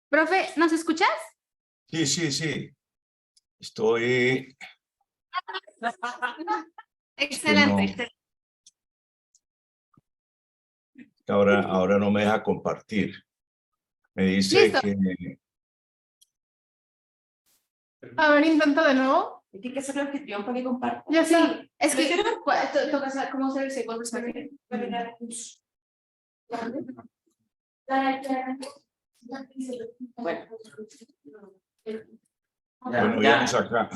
Profe, ¿nos escuchas? Sí, sí, sí. Estoy... Excelente, No, excelente. ahora no me deja compartir. Me dice Listo. que... A ver, intento de nuevo. Tiene que ser el anfitrión para que comparta. Ya sí, es que ¿Lo toca saber cómo se dice cuando está aquí. Bueno. Bueno, veamos acá.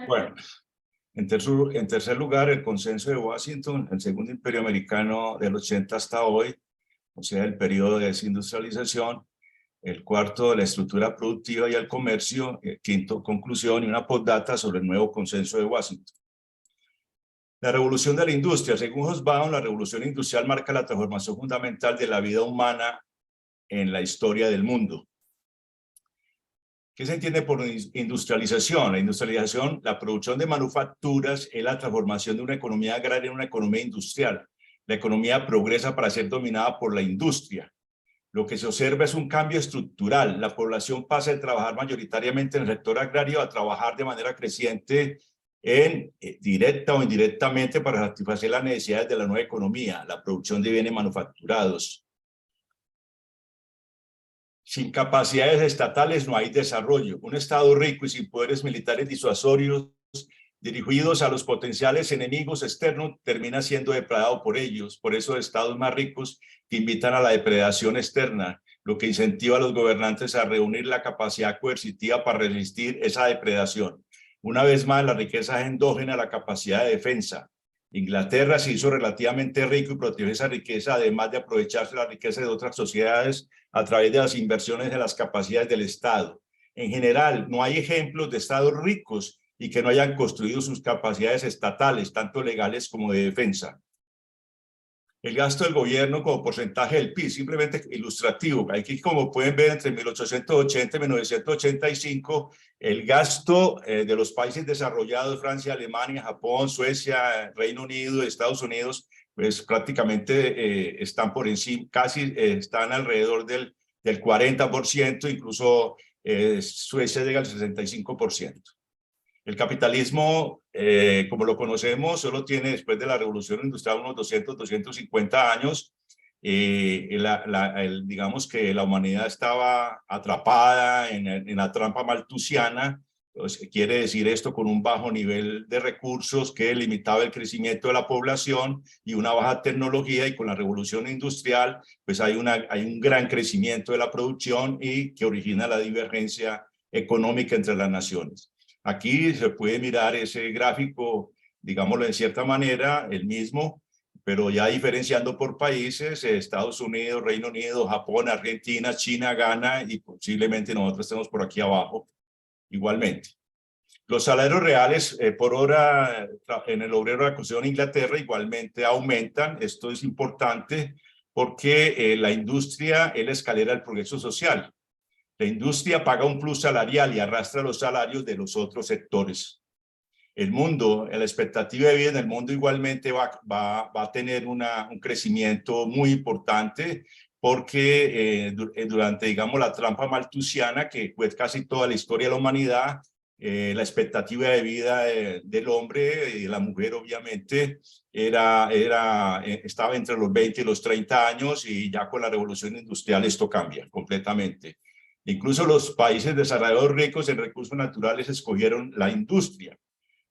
Bueno, en tercer lugar, el consenso de Washington, el segundo imperio americano del 80 hasta hoy, o sea, el periodo de desindustrialización. El cuarto, la estructura productiva y el comercio. El quinto, conclusión y una postdata sobre el nuevo consenso de Washington. La revolución de la industria. Según Hobsbawm, la revolución industrial marca la transformación fundamental de la vida humana en la historia del mundo. ¿Qué se entiende por industrialización? La industrialización, la producción de manufacturas, es la transformación de una economía agraria en una economía industrial. La economía progresa para ser dominada por la industria. Lo que se observa es un cambio estructural. La población pasa de trabajar mayoritariamente en el sector agrario a trabajar de manera creciente directa o indirectamente para satisfacer las necesidades de la nueva economía, la producción de bienes manufacturados. Sin capacidades estatales no hay desarrollo. Un Estado rico y sin poderes militares disuasorios dirigidos a los potenciales enemigos externos termina siendo depredado por ellos. Por eso estados más ricos que invitan a la depredación externa, lo que incentiva a los gobernantes a reunir la capacidad coercitiva para resistir esa depredación. Una vez más, la riqueza es endógena a la capacidad de defensa. Inglaterra se hizo relativamente rico y protegió esa riqueza, además de aprovecharse la riqueza de otras sociedades a través de las inversiones de las capacidades del Estado. En general, no hay ejemplos de estados ricos y que no hayan construido sus capacidades estatales, tanto legales como de defensa. El gasto del gobierno como porcentaje del PIB, simplemente ilustrativo. Aquí, como pueden ver, entre 1880 y 1985, el gasto de los países desarrollados, Francia, Alemania, Japón, Suecia, Reino Unido, Estados Unidos, pues prácticamente están por encima, casi están alrededor del 40%, incluso Suecia llega al 65%. El capitalismo, como lo conocemos, solo tiene después de la revolución industrial unos 250 años. Digamos que la humanidad estaba atrapada en la trampa malthusiana. Pues, quiere decir esto con un bajo nivel de recursos que limitaba el crecimiento de la población y una baja tecnología, y con la revolución industrial pues hay un gran crecimiento de la producción y que origina la divergencia económica entre las naciones. Aquí se puede mirar ese gráfico, digámoslo en cierta manera, el mismo, pero ya diferenciando por países, Estados Unidos, Reino Unido, Japón, Argentina, China, Ghana, y posiblemente nosotros estemos por aquí abajo igualmente. Los salarios reales por hora en el obrero de la construcción en Inglaterra igualmente aumentan. Esto es importante porque la industria es la escalera del progreso social. La industria paga un plus salarial y arrastra los salarios de los otros sectores. El mundo, la expectativa de vida en el mundo igualmente va a tener un crecimiento muy importante, porque durante, digamos, la trampa malthusiana, que fue casi toda la historia de la humanidad, la expectativa de vida del hombre y de la mujer obviamente estaba entre los 20 y los 30 años, y ya con la revolución industrial esto cambia completamente. Incluso los países desarrollados ricos en recursos naturales escogieron la industria.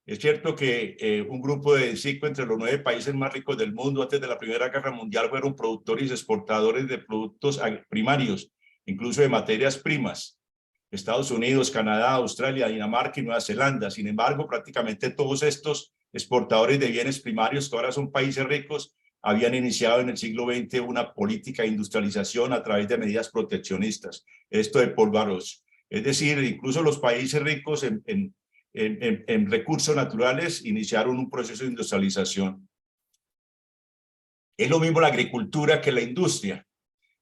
Es cierto que un grupo de 5 entre los 9 países más ricos del mundo antes de la Primera Guerra Mundial fueron productores y exportadores de productos primarios, incluso de materias primas. Estados Unidos, Canadá, Australia, Dinamarca y Nueva Zelanda. Sin embargo, prácticamente todos estos exportadores de bienes primarios, que ahora son países ricos, habían iniciado en el siglo XX una política de industrialización a través de medidas proteccionistas. Esto de Paul Barroso. Es decir, incluso los países ricos en recursos naturales iniciaron un proceso de industrialización. Es lo mismo la agricultura que la industria.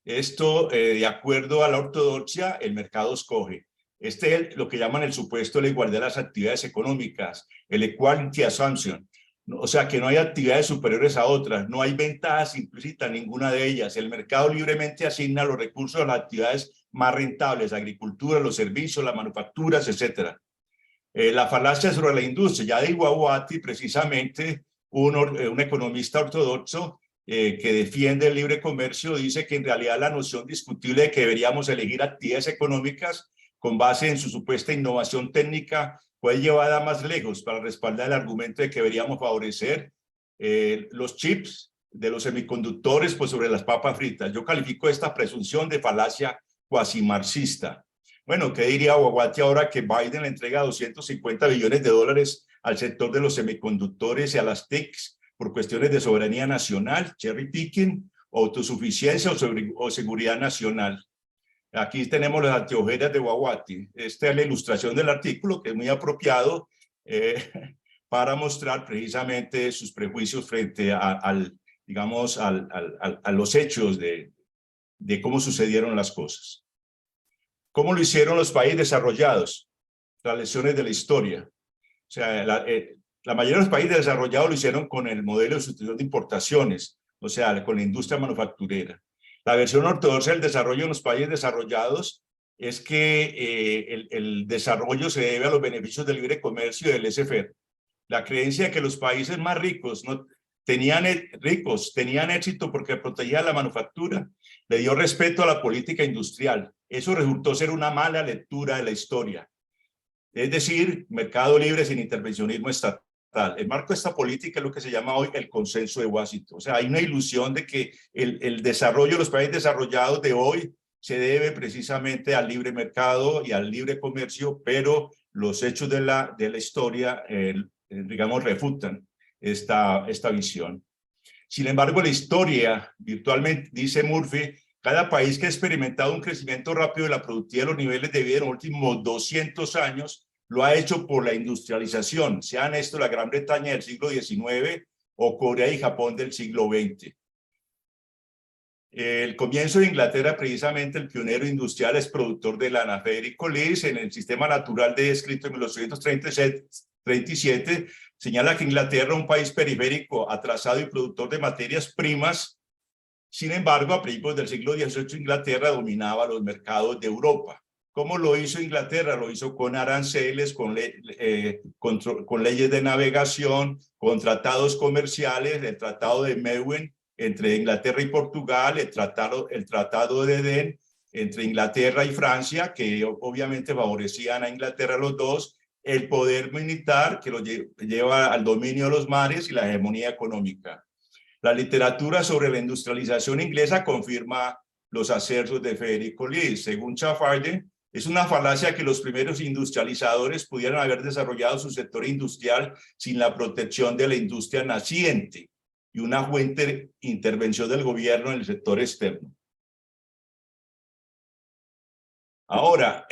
Esto, de acuerdo a la ortodoxia, el mercado escoge. Este es lo que llaman el supuesto de la igualdad de las actividades económicas, el equality assumption. O sea, que no hay actividades superiores a otras, no hay ventajas implícitas en ninguna de ellas. El mercado libremente asigna los recursos a las actividades más rentables, agricultura, los servicios, las manufacturas, etc. La falacia sobre la industria, ya de Guawati, precisamente un economista ortodoxo que defiende el libre comercio, dice que en realidad la noción discutible de que deberíamos elegir actividades económicas con base en su supuesta innovación técnica fue llevada más lejos para respaldar el argumento de que deberíamos favorecer los chips de los semiconductores por sobre las papas fritas. Yo califico esta presunción de falacia cuasi marxista. Bueno, ¿qué diría Guawati ahora que Biden le entrega 250 billones de dólares al sector de los semiconductores y a las TICs por cuestiones de soberanía nacional, cherry picking, autosuficiencia o seguridad nacional? Aquí tenemos las anteojeras de Guawati. Esta es la ilustración del artículo, que es muy apropiado para mostrar precisamente sus prejuicios frente a los hechos de cómo sucedieron las cosas. ¿Cómo lo hicieron los países desarrollados? Las lecciones de la historia. O sea, la mayoría de los países desarrollados lo hicieron con el modelo de sustitución de importaciones, o sea, con la industria manufacturera. La versión ortodoxa del desarrollo en los países desarrollados es que el desarrollo se debe a los beneficios del libre comercio y del laissez-faire. La creencia de que los países más ricos tenían éxito porque protegían la manufactura, le dio respeto a la política industrial. Eso resultó ser una mala lectura de la historia. Es decir, mercado libre sin intervencionismo estatal. El marco de esta política es lo que se llama hoy el consenso de Washington. O sea, hay una ilusión de que el desarrollo de los países desarrollados de hoy se debe precisamente al libre mercado y al libre comercio, pero los hechos de la historia, digamos, refutan esta visión. Sin embargo, la historia, virtualmente, dice Murphy, cada país que ha experimentado un crecimiento rápido de la productividad de los niveles de vida en los últimos 200 años lo ha hecho por la industrialización, sean esto la Gran Bretaña del siglo XIX o Corea y Japón del siglo XX. El comienzo de Inglaterra, precisamente el pionero industrial es productor de lana. Federico Lis, en el sistema natural descrito en 1837, señala que Inglaterra, un país periférico, atrasado y productor de materias primas. Sin embargo, a principios del siglo XVIII, Inglaterra dominaba los mercados de Europa. ¿Cómo lo hizo Inglaterra? Lo hizo con aranceles, con leyes de navegación, con tratados comerciales, el Tratado de Meuen entre Inglaterra y Portugal, el Tratado de Edén entre Inglaterra y Francia, que obviamente favorecían a Inglaterra los dos, el poder militar que lo lleva al dominio de los mares y la hegemonía económica. La literatura sobre la industrialización inglesa confirma los acertos de Federico Lis. Según Chafarde, es una falacia que los primeros industrializadores pudieran haber desarrollado su sector industrial sin la protección de la industria naciente y una fuerte intervención del gobierno en el sector externo. Ahora,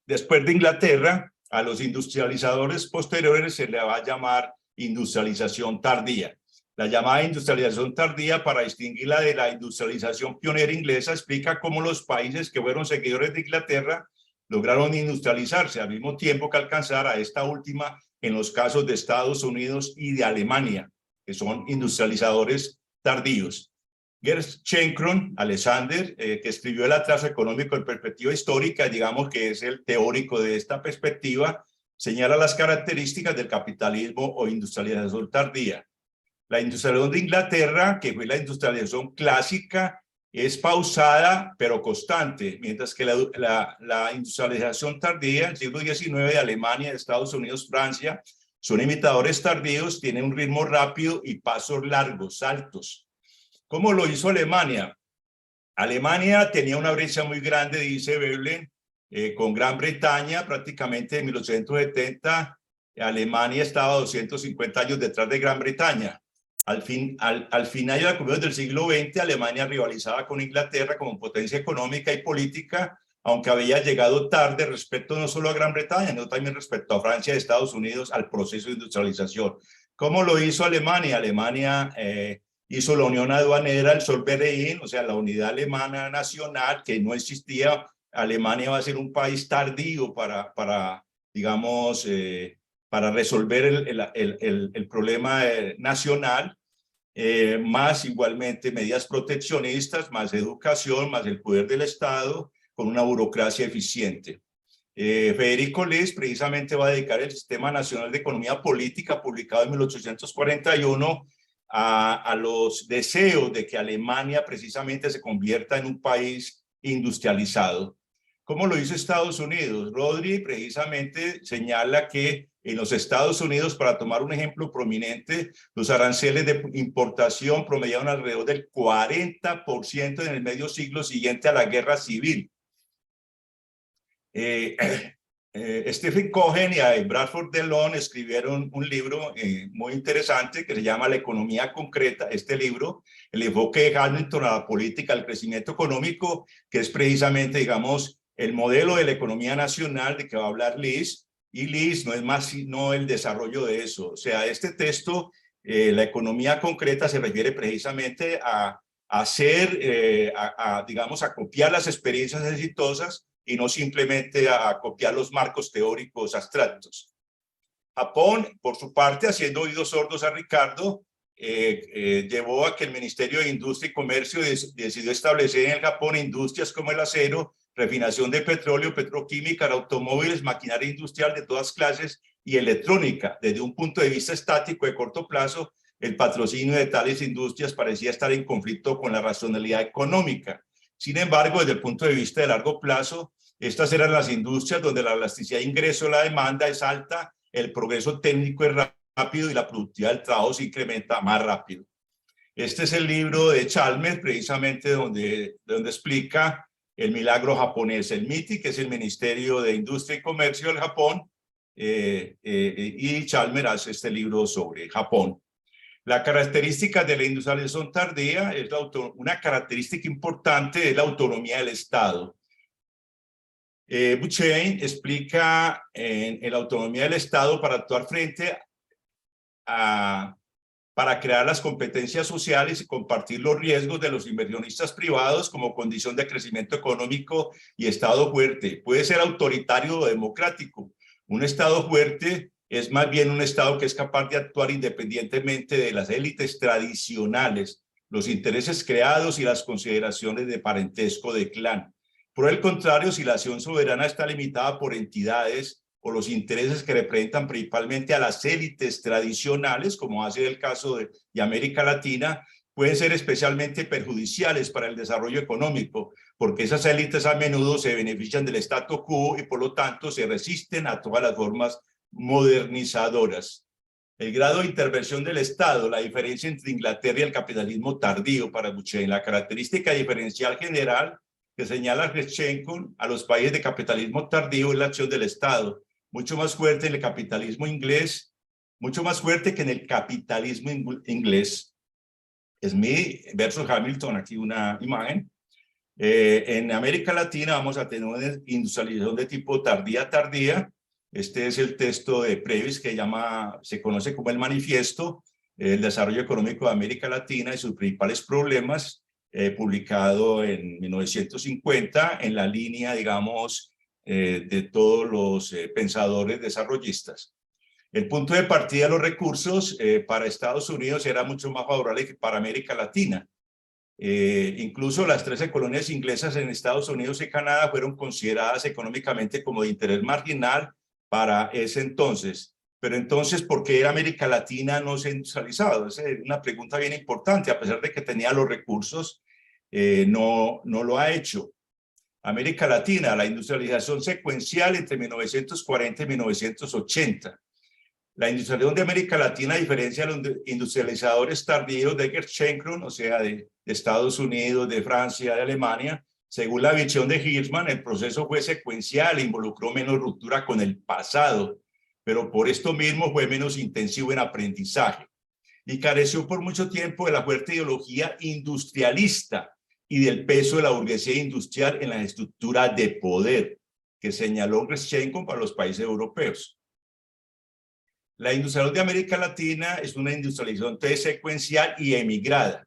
después de Inglaterra, a los industrializadores posteriores se le va a llamar industrialización tardía. La llamada industrialización tardía, para distinguirla de la industrialización pionera inglesa, explica cómo los países que fueron seguidores de Inglaterra lograron industrializarse al mismo tiempo que alcanzar a esta última en los casos de Estados Unidos y de Alemania, que son industrializadores tardíos. Gerschenkron, Alexander, que escribió el Atraso Económico en Perspectiva Histórica, digamos que es el teórico de esta perspectiva, señala las características del capitalismo o industrialización tardía. La industrialización de Inglaterra, que fue la industrialización clásica, es pausada pero constante, mientras que la industrialización tardía del siglo XIX de Alemania, de Estados Unidos, Francia, son imitadores tardíos, tienen un ritmo rápido y pasos largos, altos. ¿Cómo lo hizo Alemania? Alemania tenía una brecha muy grande, dice Veblen, con Gran Bretaña. Prácticamente en 1870 Alemania estaba 250 años detrás de Gran Bretaña. Al final de comienzos del siglo XX, Alemania rivalizaba con Inglaterra como potencia económica y política, aunque había llegado tarde respecto no solo a Gran Bretaña, sino también respecto a Francia y Estados Unidos al proceso de industrialización. ¿Cómo lo hizo Alemania? Alemania hizo la unión aduanera, el Zollverein, o sea, la unidad alemana nacional que no existía. Alemania va a ser un país tardío para para resolver el problema nacional, más igualmente medidas proteccionistas, más educación, más el poder del Estado, con una burocracia eficiente. Federico Lis precisamente va a dedicar el Sistema Nacional de Economía Política, publicado en 1841, a los deseos de que Alemania precisamente se convierta en un país industrializado. ¿Cómo lo hizo Estados Unidos? Rodri precisamente señala que en los Estados Unidos, para tomar un ejemplo prominente, los aranceles de importación promediaron alrededor del 40% en el medio siglo siguiente a la guerra civil. Stephen Cohen y Bradford DeLong escribieron un libro muy interesante que se llama La economía concreta. Este libro, el enfoque de Hamilton a la política, al crecimiento económico, que es precisamente, digamos, el modelo de la economía nacional de que va a hablar Lis, y Lis no es más sino el desarrollo de eso. O sea, este texto, la economía concreta, se refiere precisamente a hacer, digamos, a copiar las experiencias exitosas y no simplemente a copiar los marcos teóricos abstractos. Japón, por su parte, haciendo oídos sordos a Ricardo, llevó a que el Ministerio de Industria y Comercio decidió establecer en el Japón industrias como el acero, refinación de petróleo, petroquímica, automóviles, maquinaria industrial de todas clases y electrónica. Desde un punto de vista estático de corto plazo, el patrocinio de tales industrias parecía estar en conflicto con la racionalidad económica. Sin embargo, desde el punto de vista de largo plazo, estas eran las industrias donde la elasticidad de ingreso, la demanda es alta, el progreso técnico es rápido y la productividad del trabajo se incrementa más rápido. Este es el libro de Chalmers, precisamente donde explica el milagro japonés, el MITI, que es el Ministerio de Industria y Comercio del Japón, y Chalmers hace este libro sobre Japón. La característica de la industrialización tardía es una característica importante de la autonomía del Estado. Buchanan explica en la autonomía del Estado para actuar frente para crear las competencias sociales y compartir los riesgos de los inversionistas privados como condición de crecimiento económico y Estado fuerte. Puede ser autoritario o democrático. Un Estado fuerte es más bien un Estado que es capaz de actuar independientemente de las élites tradicionales, los intereses creados y las consideraciones de parentesco de clan. Por el contrario, si la acción soberana está limitada por entidades o los intereses que representan principalmente a las élites tradicionales, como hace el caso de América Latina, pueden ser especialmente perjudiciales para el desarrollo económico, porque esas élites a menudo se benefician del statu quo y por lo tanto se resisten a todas las formas modernizadoras. El grado de intervención del Estado, la diferencia entre Inglaterra y el capitalismo tardío para Buchanan, la característica diferencial general que señala Grzeszczynski a los países de capitalismo tardío es la acción del Estado, mucho más fuerte en el capitalismo inglés, mucho más fuerte que en el capitalismo inglés. Smith versus Hamilton, aquí una imagen. En América Latina vamos a tener una industrialización de tipo tardía. Este es el texto de Previs que se conoce como el Manifiesto, el desarrollo económico de América Latina y sus principales problemas, publicado en 1950 en la línea, digamos, de todos los pensadores desarrollistas. El punto de partida de los recursos para Estados Unidos era mucho más favorable que para América Latina. Incluso las 13 colonias inglesas en Estados Unidos y Canadá fueron consideradas económicamente como de interés marginal para ese entonces. Pero entonces, ¿por qué era América Latina no se ha industrializado? Esa es una pregunta bien importante. A pesar de que tenía los recursos, no lo ha hecho. América Latina, la industrialización secuencial entre 1940 y 1980. La industrialización de América Latina, a diferencia de los industrializadores tardíos de Grzeszczynski, o sea, de Estados Unidos, de Francia, de Alemania, según la visión de Hirschman, el proceso fue secuencial e involucró menos ruptura con el pasado, pero por esto mismo fue menos intensivo en aprendizaje y careció por mucho tiempo de la fuerte ideología industrialista y del peso de la burguesía industrial en la estructura de poder que señaló Grzeszczynski para los países europeos. La industrialización de América Latina es una industrialización secuencial y emigrada.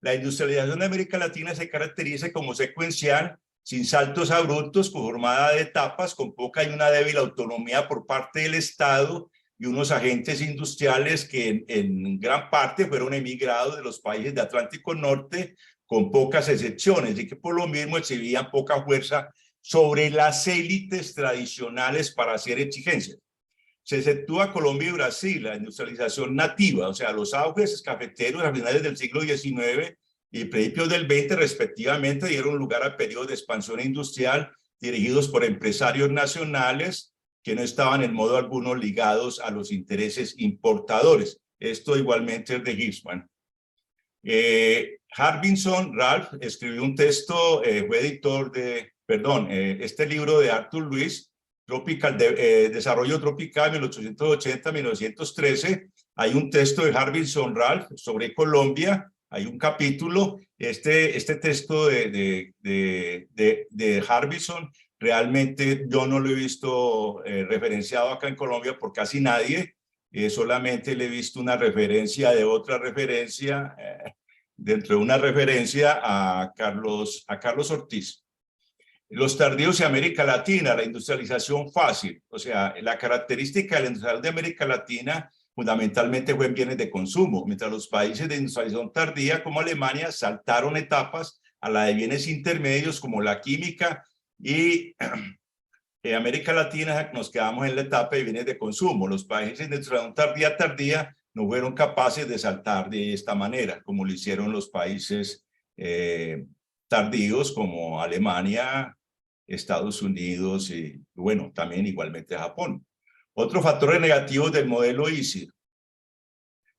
La industrialización de América Latina se caracteriza como secuencial, sin saltos abruptos, conformada de etapas, con poca y una débil autonomía por parte del Estado, y unos agentes industriales que en gran parte fueron emigrados de los países de Atlántico Norte, con pocas excepciones, y que por lo mismo exhibían poca fuerza sobre las élites tradicionales para hacer exigencias. Se exceptúa Colombia y Brasil, la industrialización nativa, o sea, los auges cafeteros a finales del siglo XIX y principios del XX, respectivamente, dieron lugar a periodos de expansión industrial dirigidos por empresarios nacionales que no estaban en modo alguno ligados a los intereses importadores. Esto igualmente es de Hirschman. Harbinson Ralph escribió un texto, fue editor de, este libro de Arthur Lewis, Desarrollo Tropical, 1880-1913. Hay un texto de Harbinson Ralph sobre Colombia, hay un capítulo. Este texto de Harbinson realmente yo no lo he visto referenciado acá en Colombia por casi nadie. Solamente le he visto una referencia de otra referencia, dentro de una referencia a Carlos Ortiz. Los tardíos de América Latina, la industrialización fácil, o sea, la característica de la industrialización de América Latina fundamentalmente fue en bienes de consumo, mientras los países de industrialización tardía como Alemania saltaron etapas a la de bienes intermedios como la química, y en América Latina nos quedamos en la etapa de bienes de consumo. Los países de industrialización tardía no fueron capaces de saltar de esta manera, como lo hicieron los países tardíos como Alemania, Estados Unidos y, bueno, también igualmente Japón. Otros factores negativos del modelo ISIR,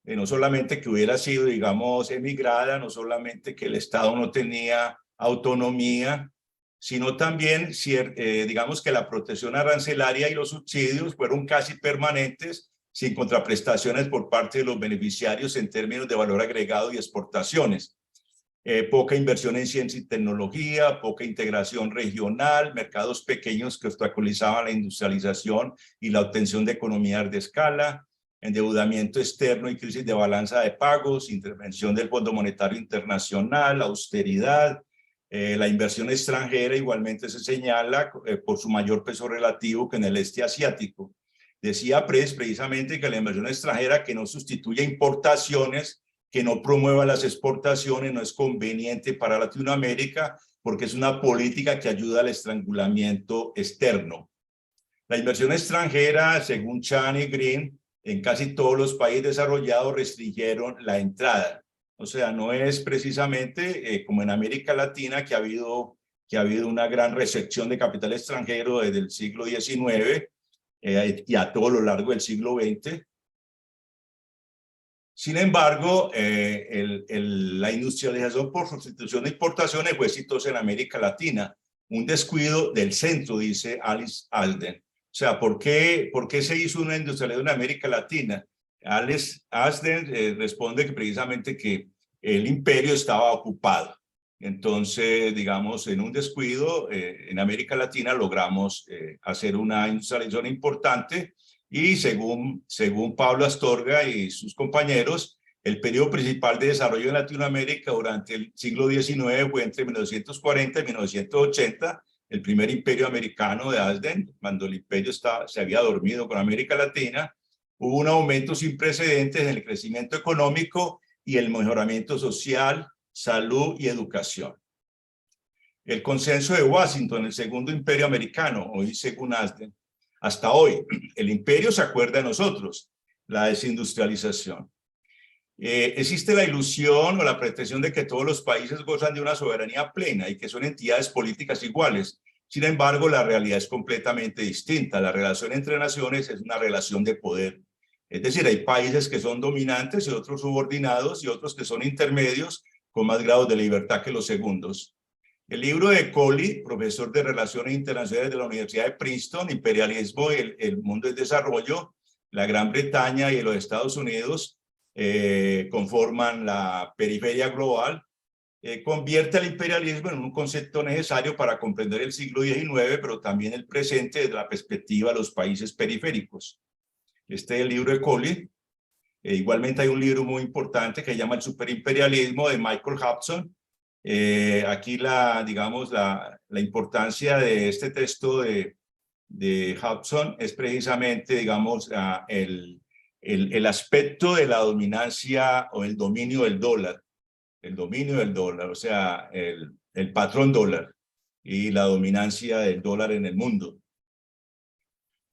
no solamente que hubiera sido, digamos, emigrada, no solamente que el Estado no tenía autonomía, sino también, digamos, que la protección arancelaria y los subsidios fueron casi permanentes, sin contraprestaciones por parte de los beneficiarios en términos de valor agregado y exportaciones. Poca inversión en ciencia y tecnología, poca integración regional, mercados pequeños que obstaculizaban la industrialización y la obtención de economías de escala, endeudamiento externo y crisis de balanza de pagos, intervención del Fondo Monetario Internacional, austeridad. La inversión extranjera igualmente se señala por su mayor peso relativo que en el este asiático. Decía precisamente que la inversión extranjera que no sustituye importaciones, que no promueva las exportaciones, no es conveniente para Latinoamérica porque es una política que ayuda al estrangulamiento externo. La inversión extranjera, según Chan y Green, en casi todos los países desarrollados restringieron la entrada. O sea, no es precisamente como en América Latina que ha habido una gran recepción de capital extranjero desde el siglo XIX y a todo lo largo del siglo XX. Sin embargo, la industrialización por sustitución de importaciones fue exitosa en América Latina. Un descuido del centro, dice Alice Alden. O sea, ¿por qué se hizo una industrialización en América Latina? Alice Alden responde que precisamente que el imperio estaba ocupado. Entonces, digamos, en un descuido, en América Latina logramos hacer una industrialización importante. Y según Pablo Astorga y sus compañeros, el periodo principal de desarrollo en Latinoamérica durante el siglo XIX fue entre 1940 y 1980, el primer imperio americano de Alden, cuando el imperio se había dormido con América Latina. Hubo un aumento sin precedentes en el crecimiento económico y el mejoramiento social, salud y educación. El consenso de Washington, el segundo imperio americano, hoy según Alden, hasta hoy, el imperio se acuerda de nosotros, la desindustrialización. Existe la ilusión o la pretensión de que todos los países gozan de una soberanía plena y que son entidades políticas iguales. Sin embargo, la realidad es completamente distinta. La relación entre naciones es una relación de poder. Es decir, hay países que son dominantes y otros subordinados y otros que son intermedios con más grados de libertad que los segundos. El libro de Colley, profesor de Relaciones Internacionales de la Universidad de Princeton, Imperialismo y el Mundo del Desarrollo, la Gran Bretaña y los Estados Unidos conforman la periferia global, convierte al imperialismo en un concepto necesario para comprender el siglo XIX, pero también el presente desde la perspectiva de los países periféricos. Este es el libro de Colley. Igualmente hay un libro muy importante que se llama El Superimperialismo, de Michael Hudson. Aquí digamos, la importancia de este texto de de Hobson es precisamente, digamos, el aspecto de la dominancia o el dominio del dólar. El dominio del dólar, o sea, el patrón dólar y la dominancia del dólar en el mundo.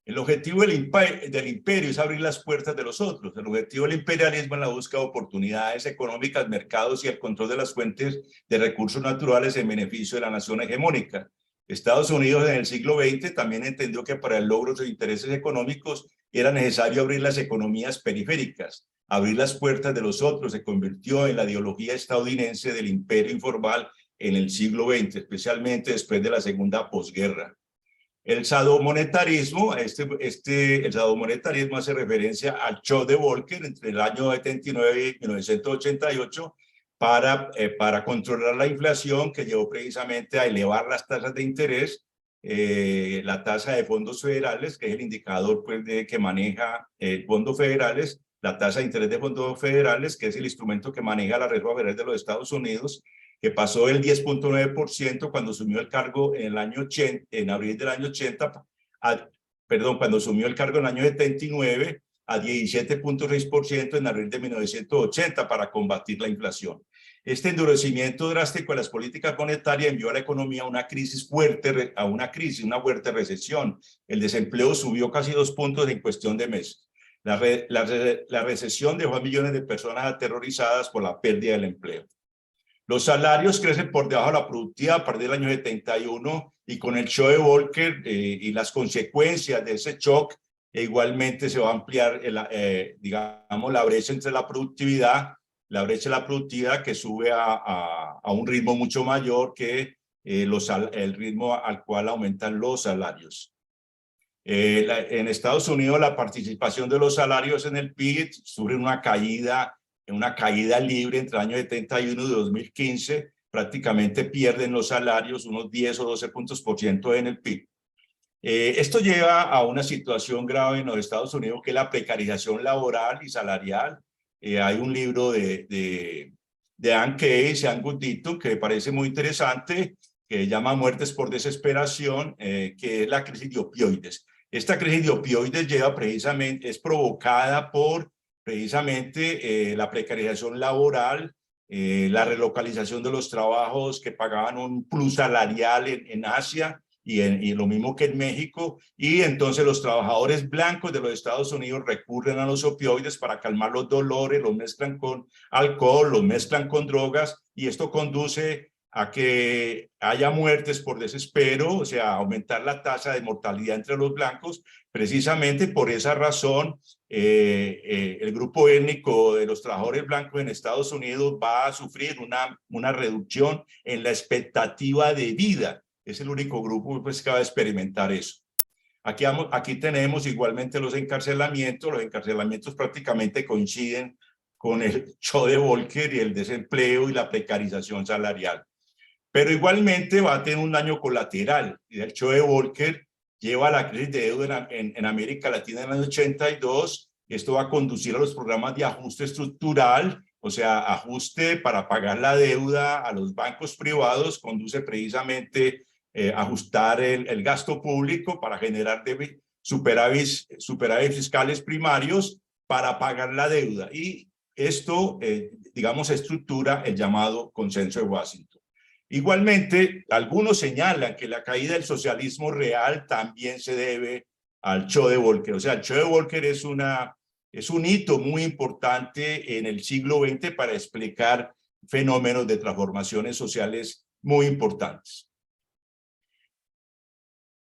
El objetivo del imperio es abrir las puertas de los otros. El objetivo del imperialismo es la búsqueda de oportunidades económicas, mercados y el control de las fuentes de recursos naturales en beneficio de la nación hegemónica. Estados Unidos en el siglo XX también entendió que para el logro de sus intereses económicos era necesario abrir las economías periféricas. Abrir las puertas de los otros se convirtió en la ideología estadounidense del imperio informal en el siglo XX, especialmente después de la segunda posguerra. El sadomonetarismo, el sadomonetarismo hace referencia al show de Volcker entre el año 79 y 1988 para controlar la inflación, que llevó precisamente a elevar las tasas de interés, la tasa de fondos federales, que es el indicador pues, que maneja fondos federales, la tasa de interés de fondos federales, que es el instrumento que maneja la Reserva Federal de los Estados Unidos, que pasó del 10.9% cuando asumió el cargo en el año 80, en abril del año 80, cuando asumió el cargo en el año 79 a 17.6% en abril de 1980 para combatir la inflación. Este endurecimiento drástico de las políticas monetarias envió a la economía a una crisis fuerte, una fuerte recesión. El desempleo subió casi 2 puntos en cuestión de meses. La recesión dejó a millones de personas aterrorizadas por la pérdida del empleo. Los salarios crecen por debajo de la productividad a partir del año 71 y con el shock de Volcker y las consecuencias de ese shock, igualmente se va a ampliar, digamos, la brecha entre la productividad que sube a un ritmo mucho mayor que el ritmo al cual aumentan los salarios. En Estados Unidos la participación de los salarios en el PIB sufre una caída libre entre el año 71 y 2015, prácticamente pierden los salarios unos 10 o 12 puntos por ciento en el PIB. Esto lleva a una situación grave en los Estados Unidos, que es la precarización laboral y salarial. Hay un libro de Ann Case y Ann Gudito que me parece muy interesante, que llama Muertes por Desesperación, que es la crisis de opioides. Esta crisis de opioides es provocada por precisamente la precarización laboral, la relocalización de los trabajos que pagaban un plus salarial en Asia y lo mismo que en México, y entonces los trabajadores blancos de los Estados Unidos recurren a los opioides para calmar los dolores, los mezclan con alcohol, los mezclan con drogas, y esto conduce a que haya muertes por desespero, o sea, aumentar la tasa de mortalidad entre los blancos. Precisamente por esa razón, el grupo étnico de los trabajadores blancos en Estados Unidos va a sufrir una reducción en la expectativa de vida. Es el único grupo pues, que va a experimentar eso. Aquí tenemos igualmente los encarcelamientos. Los encarcelamientos prácticamente coinciden con el shock de Volcker y el desempleo y la precarización salarial. Pero igualmente va a tener un daño colateral. El shock de Volcker lleva a la crisis de deuda en América Latina en el año 82. Esto va a conducir a los programas de ajuste estructural, o sea, ajuste para pagar la deuda a los bancos privados, conduce precisamente a ajustar el gasto público para generar superávit fiscales primarios para pagar la deuda. Y esto, digamos, estructura el llamado Consenso de Washington. Igualmente, algunos señalan que la caída del socialismo real también se debe al shock de Volcker. O sea, el shock de Volcker es un hito muy importante en el siglo XX para explicar fenómenos de transformaciones sociales muy importantes.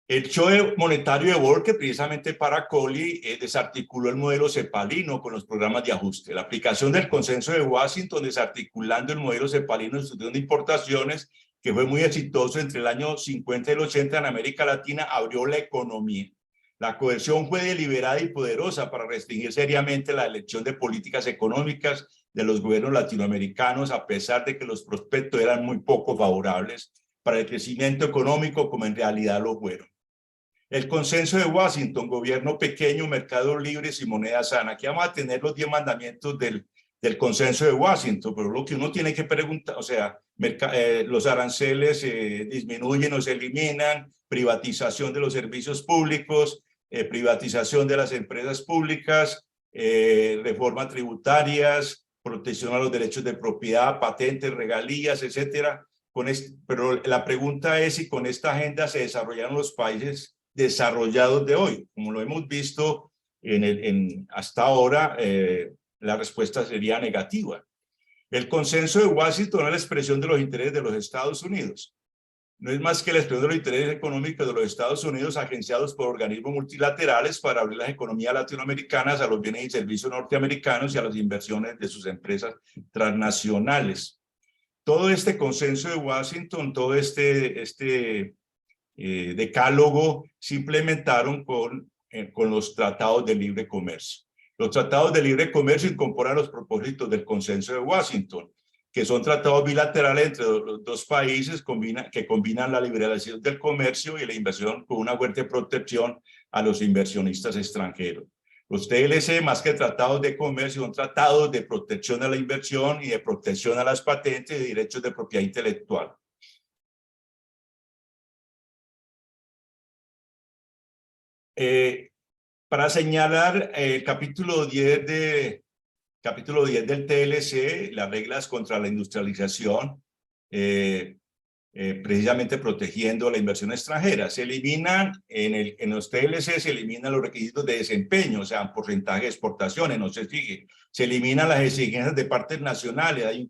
El shock monetario de Volcker, precisamente para Colley, desarticuló el modelo cepalino con los programas de ajuste. La aplicación del Consenso de Washington, desarticulando el modelo cepalino de importaciones, que fue muy exitoso entre el año 50 y el 80 en América Latina, abrió la economía. La coerción fue deliberada y poderosa para restringir seriamente la elección de políticas económicas de los gobiernos latinoamericanos, a pesar de que los prospectos eran muy poco favorables para el crecimiento económico, como en realidad lo fueron. El Consenso de Washington, gobierno pequeño, mercados libres y moneda sana. Aquí vamos a tener los 10 mandamientos del Consenso de Washington, pero lo que uno tiene que preguntar, o sea, los aranceles disminuyen o se eliminan, privatización de los servicios públicos, privatización de las empresas públicas, reformas tributarias, protección a los derechos de propiedad, patentes, regalías, etcétera. Pero la pregunta es si con esta agenda se desarrollaron los países desarrollados de hoy. Como lo hemos visto hasta ahora, la respuesta sería negativa. El consenso de Washington es la expresión de los intereses de los Estados Unidos. No es más que la expresión de los intereses económicos de los Estados Unidos agenciados por organismos multilaterales para abrir las economías latinoamericanas a los bienes y servicios norteamericanos y a las inversiones de sus empresas transnacionales. Todo este consenso de Washington, todo este decálogo se implementaron con los tratados de libre comercio. Los tratados de libre comercio incorporan los propósitos del consenso de Washington, que son tratados bilaterales entre los dos países que combinan la liberalización del comercio y la inversión con una fuerte protección a los inversionistas extranjeros. Los TLC, más que tratados de comercio, son tratados de protección a la inversión y de protección a las patentes y derechos de propiedad intelectual. Para señalar el capítulo 10 del TLC, las reglas contra la industrialización, precisamente protegiendo la inversión extranjera. Se eliminan, en los TLC se eliminan los requisitos de desempeño, o sea, porcentaje de exportaciones, no se exige. Se eliminan las exigencias de partes nacionales,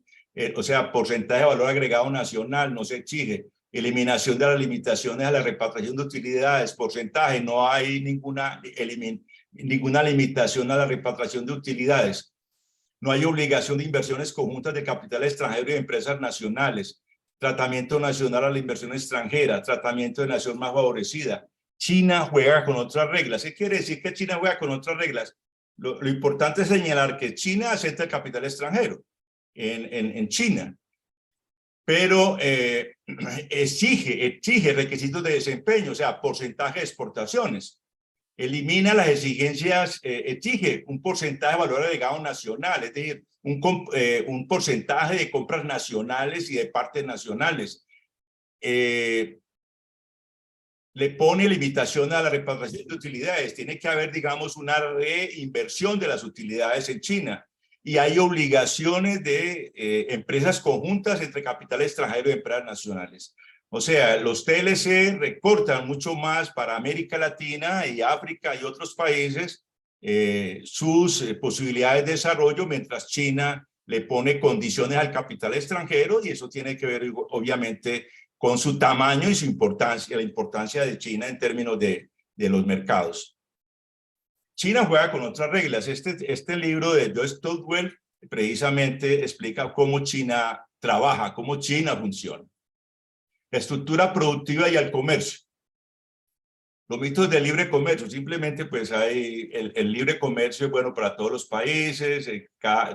o sea, porcentaje de valor agregado nacional, no se exige. Eliminación de las limitaciones a la repatriación de utilidades, porcentaje, no hay ninguna limitación a la repatriación de utilidades. No hay obligación de inversiones conjuntas de capital extranjero y de empresas nacionales. Tratamiento nacional a la inversión extranjera, tratamiento de nación más favorecida. China juega con otras reglas. ¿Qué quiere decir que China juega con otras reglas? Lo importante es señalar que China acepta el capital extranjero en China, pero exige requisitos de desempeño, o sea, porcentaje de exportaciones. Elimina las exigencias, exige un porcentaje de valor agregado nacional, es decir, un porcentaje de compras nacionales y de partes nacionales. Le pone limitación a la repatriación de utilidades. Tiene que haber, digamos, una reinversión de las utilidades en China. Y hay obligaciones de empresas conjuntas entre capital extranjero y empresas nacionales. O sea, los TLC recortan mucho más para América Latina y África y otros países sus posibilidades de desarrollo, mientras China le pone condiciones al capital extranjero, y eso tiene que ver obviamente con su tamaño y su importancia, la importancia de China en términos de los mercados. China juega con otras reglas. Este libro de Joe Stotwell precisamente explica cómo China trabaja, cómo China funciona. La estructura productiva y el comercio. Los mitos del libre comercio, simplemente pues hay el libre comercio es bueno para todos los países,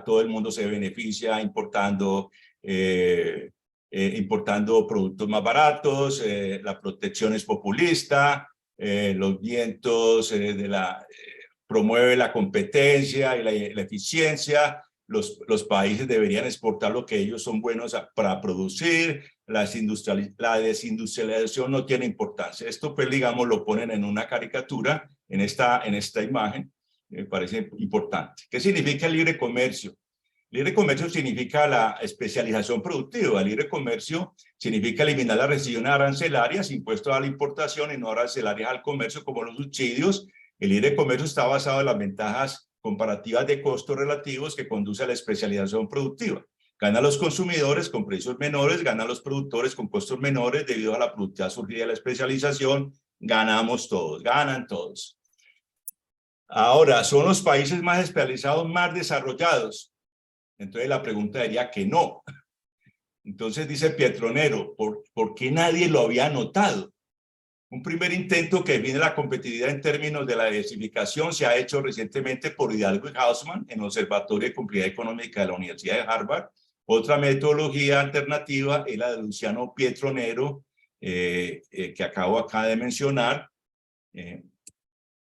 todo el mundo se beneficia importando productos más baratos, la protección es populista, los vientos promueve la competencia y la eficiencia. Los países deberían exportar lo que ellos son buenos para producir. La desindustrialización no tiene importancia. Esto, pues, digamos, lo ponen en una caricatura, en esta imagen. Me parece importante. ¿Qué significa el libre comercio? Libre comercio significa la especialización productiva. El libre comercio significa eliminar las restricciones arancelarias, impuestos a la importación y no arancelarias al comercio, como los subsidios. El libre comercio está basado en las ventajas comparativas de costos relativos que conduce a la especialización productiva. Ganan los consumidores con precios menores, ganan los productores con costos menores debido a la productividad surgida de la especialización. Ganamos todos, ganan todos. Ahora, ¿son los países más especializados más desarrollados? Entonces la pregunta sería que no. Entonces dice Pietronero, ¿por qué nadie lo había notado? Un primer intento que define la competitividad en términos de la diversificación se ha hecho recientemente por Hidalgo y Hausman en el Observatorio de Competitividad Económica de la Universidad de Harvard. Otra metodología alternativa es la de Luciano Pietronero, que acabo acá de mencionar,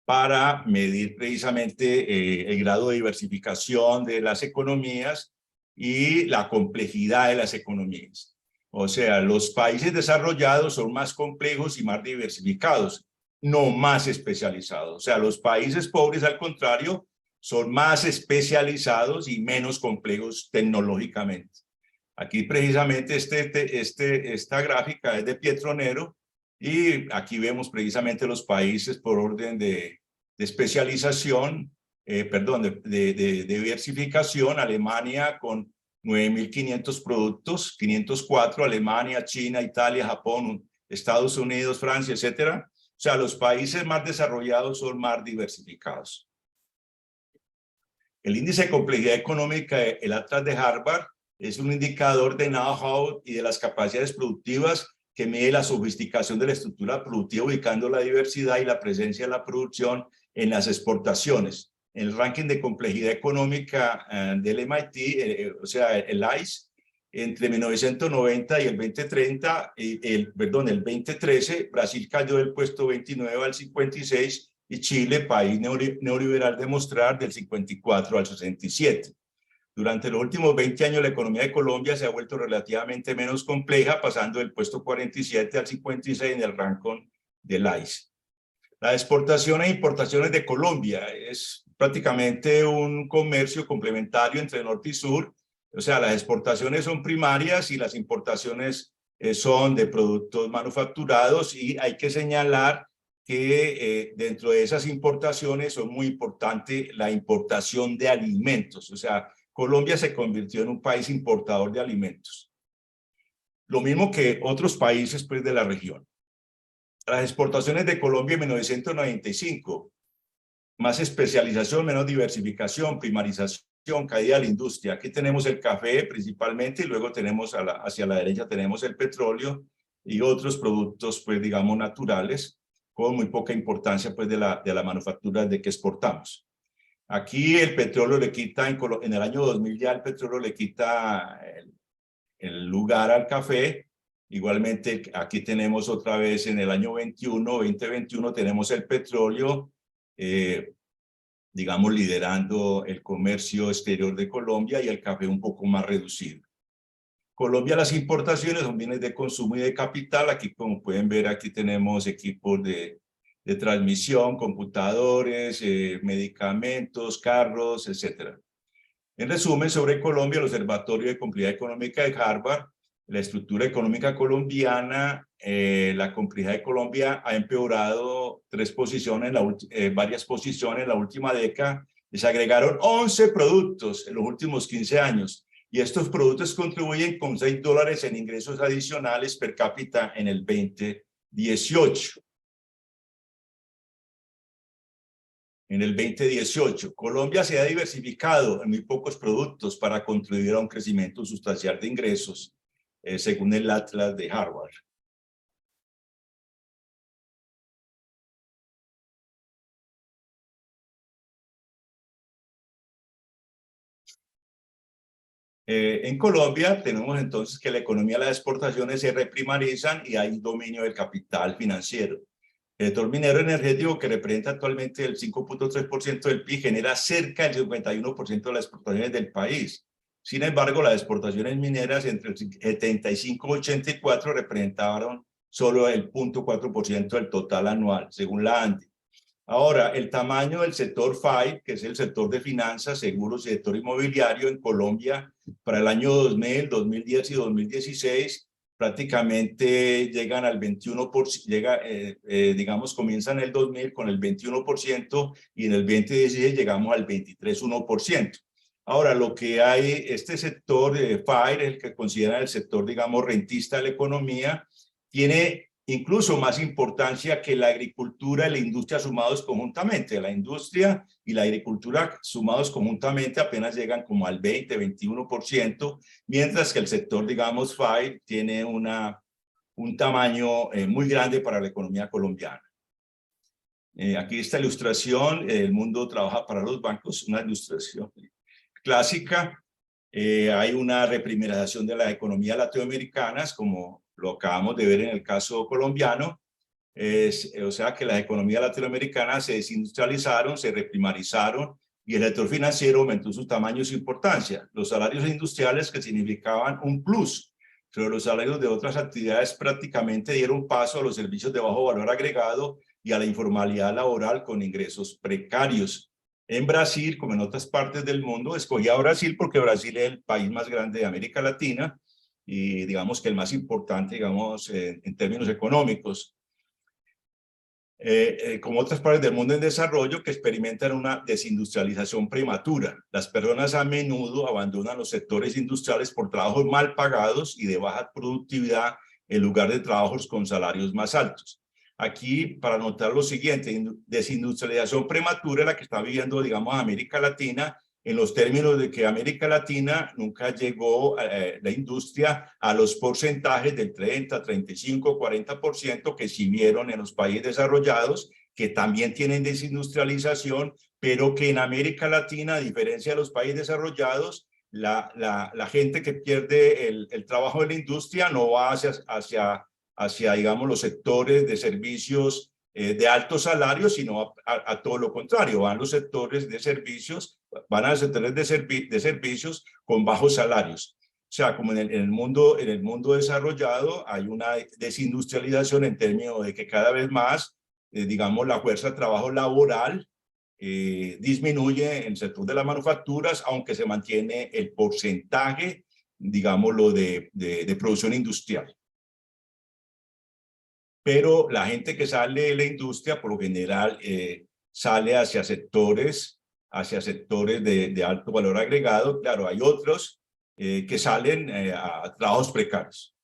para medir precisamente el grado de diversificación de las economías y la complejidad de las economías. O sea, los países desarrollados son más complejos y más diversificados, no más especializados. O sea, los países pobres, al contrario, son más especializados y menos complejos tecnológicamente. Aquí precisamente esta gráfica es de Pietronero y aquí vemos precisamente los países por orden de especialización, de diversificación. Alemania con 9.500 productos, 504, Alemania, China, Italia, Japón, Estados Unidos, Francia, etcétera. O sea, los países más desarrollados son más diversificados. El índice de complejidad económica, el Atlas de Harvard, es un indicador de know-how y de las capacidades productivas que mide la sofisticación de la estructura productiva, ubicando la diversidad y la presencia de la producción en las exportaciones. El ranking de complejidad económica del MIT, o sea, el ICE, entre 1990 y el 2030, el 2013, Brasil cayó del puesto 29 al 56 y Chile, país neoliberal de mostrar, del 54 al 67. Durante los últimos 20 años, la economía de Colombia se ha vuelto relativamente menos compleja, pasando del puesto 47 al 56 en el ranking del ICE. Las exportaciones e importaciones de Colombia es prácticamente un comercio complementario entre norte y sur. O sea, las exportaciones son primarias y las importaciones son de productos manufacturados, y hay que señalar que dentro de esas importaciones son muy importante la importación de alimentos. O sea, Colombia se convirtió en un país importador de alimentos. Lo mismo que otros países pues, de la región. Las exportaciones de Colombia en 1995, más especialización, menos diversificación, primarización, caída de la industria. Aquí tenemos el café principalmente y luego tenemos hacia la derecha tenemos el petróleo y otros productos, pues digamos, naturales, con muy poca importancia pues de la manufactura de que exportamos. Aquí el petróleo le quita, en el año 2000 ya el petróleo le quita el lugar al café. Igualmente aquí tenemos otra vez en el año 2021 tenemos el petróleo, digamos, liderando el comercio exterior de Colombia, y el café un poco más reducido. Colombia, las importaciones son bienes de consumo y de capital. Aquí, como pueden ver, aquí tenemos equipos de transmisión, computadores, medicamentos, carros, etc. En resumen, sobre Colombia, el Observatorio de Complejidad Económica de Harvard, la estructura económica colombiana, la complejidad de Colombia ha empeorado varias posiciones en la última década. Se agregaron 11 productos en los últimos 15 años, y estos productos contribuyen con $6 en ingresos adicionales per cápita en el 2018. En el 2018, Colombia se ha diversificado en muy pocos productos para contribuir a un crecimiento sustancial de ingresos, según el Atlas de Harvard. En Colombia tenemos entonces que la economía de las exportaciones se reprimarizan y hay dominio del capital financiero. El sector minero energético, que representa actualmente el 5.3% del PIB, genera cerca del 51% de las exportaciones del país. Sin embargo, las exportaciones mineras entre el 75 y 84 representaron solo el 0.4% del total anual, según la ANDE. Ahora, el tamaño del sector FI, que es el sector de finanzas, seguros y sector inmobiliario en Colombia, para el año 2000, 2010 y 2016, prácticamente llegan al 21%, digamos, comienzan en el 2000 con el 21% y en el 2016 llegamos al 23,1%. Ahora, lo que hay, este sector de FIRE, el que considera el sector, digamos, rentista de la economía, tiene incluso más importancia que la agricultura y la industria sumados conjuntamente. La industria y la agricultura sumados conjuntamente apenas llegan como al 20-21%, mientras que el sector, digamos, FIRE tiene un tamaño muy grande para la economía colombiana. Aquí esta ilustración, el mundo trabaja para los bancos, una ilustración clásica. Hay una reprimarización de las economías latinoamericanas, como lo acabamos de ver en el caso colombiano. O sea que las economías latinoamericanas se desindustrializaron, se reprimarizaron, y el sector financiero aumentó su tamaño y su importancia. Los salarios industriales, que significaban un plus Pero los salarios de otras actividades prácticamente dieron paso a los servicios de bajo valor agregado y a la informalidad laboral con ingresos precarios. En Brasil, como en otras partes del mundo, escogí a Brasil porque Brasil es el país más grande de América Latina y digamos que el más importante, digamos, en términos económicos. Como otras partes del mundo en desarrollo que experimentan una desindustrialización prematura. Las personas a menudo abandonan los sectores industriales por trabajos mal pagados y de baja productividad en lugar de trabajos con salarios más altos. Aquí, para notar lo siguiente, desindustrialización prematura es la que está viviendo, digamos, América Latina, en los términos de que América Latina nunca llegó la industria a los porcentajes del 30, 35, 40% que sí vieron en los países desarrollados, que también tienen desindustrialización, pero que en América Latina, a diferencia de los países desarrollados, la gente que pierde el trabajo de la industria no va hacia digamos, los sectores de servicios de altos salarios, sino a todo lo contrario, van los sectores de servicios, van a los sectores de servicios con bajos salarios. O sea, como en el mundo desarrollado hay una desindustrialización en términos de que cada vez más, digamos, la fuerza de trabajo laboral disminuye en el sector de las manufacturas, aunque se mantiene el porcentaje, digámoslo, de producción industrial. Pero la gente que sale de la industria, por lo general, sale hacia sectores de alto valor agregado. Claro, hay otros que salen a trabajos precarios.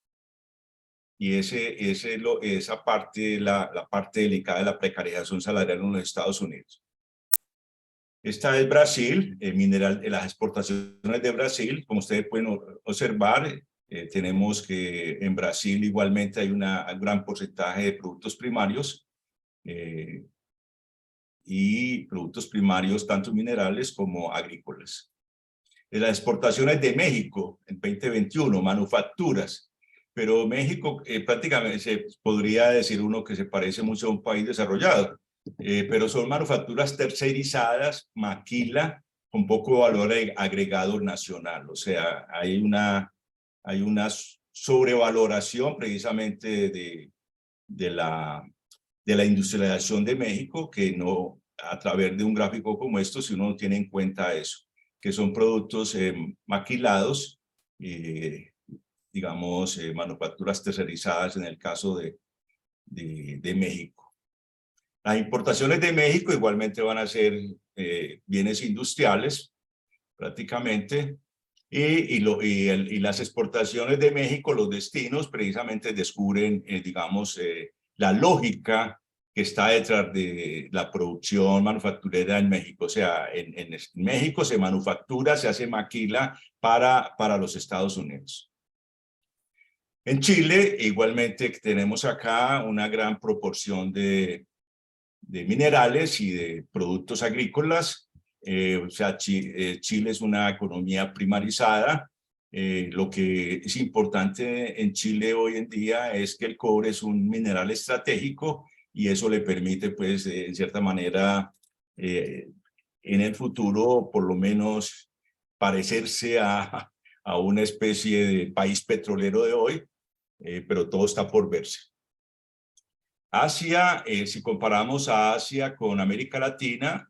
Y esa parte, la parte delicada de la precarización salarial en los Estados Unidos. Esta es Brasil, las exportaciones de Brasil, como ustedes pueden observar. Tenemos que en Brasil igualmente hay un gran porcentaje de productos primarios y productos primarios tanto minerales como agrícolas. En las exportaciones de México en 2021, manufacturas, pero México prácticamente se podría decir uno que se parece mucho a un país desarrollado, pero son manufacturas tercerizadas, maquila, con poco valor agregado nacional, o sea, hay una sobrevaloración precisamente de la industrialización de México, que no, a través de un gráfico como esto, si uno no tiene en cuenta eso, que son productos maquilados, digamos, manufacturas tercerizadas en el caso de México. Las importaciones de México igualmente van a ser bienes industriales, prácticamente, y las exportaciones de México, los destinos, precisamente descubren, digamos, la lógica que está detrás de la producción manufacturera en México. O sea, en México se manufactura, se hace maquila para los Estados Unidos. En Chile, igualmente, tenemos acá una gran proporción de minerales y de productos agrícolas. O sea, Chile es una economía primarizada. Lo que es importante en Chile hoy en día es que el cobre es un mineral estratégico y eso le permite, pues, en cierta manera, en el futuro, por lo menos, parecerse a una especie de país petrolero de hoy, pero todo está por verse. Asia, si comparamos a Asia con América Latina,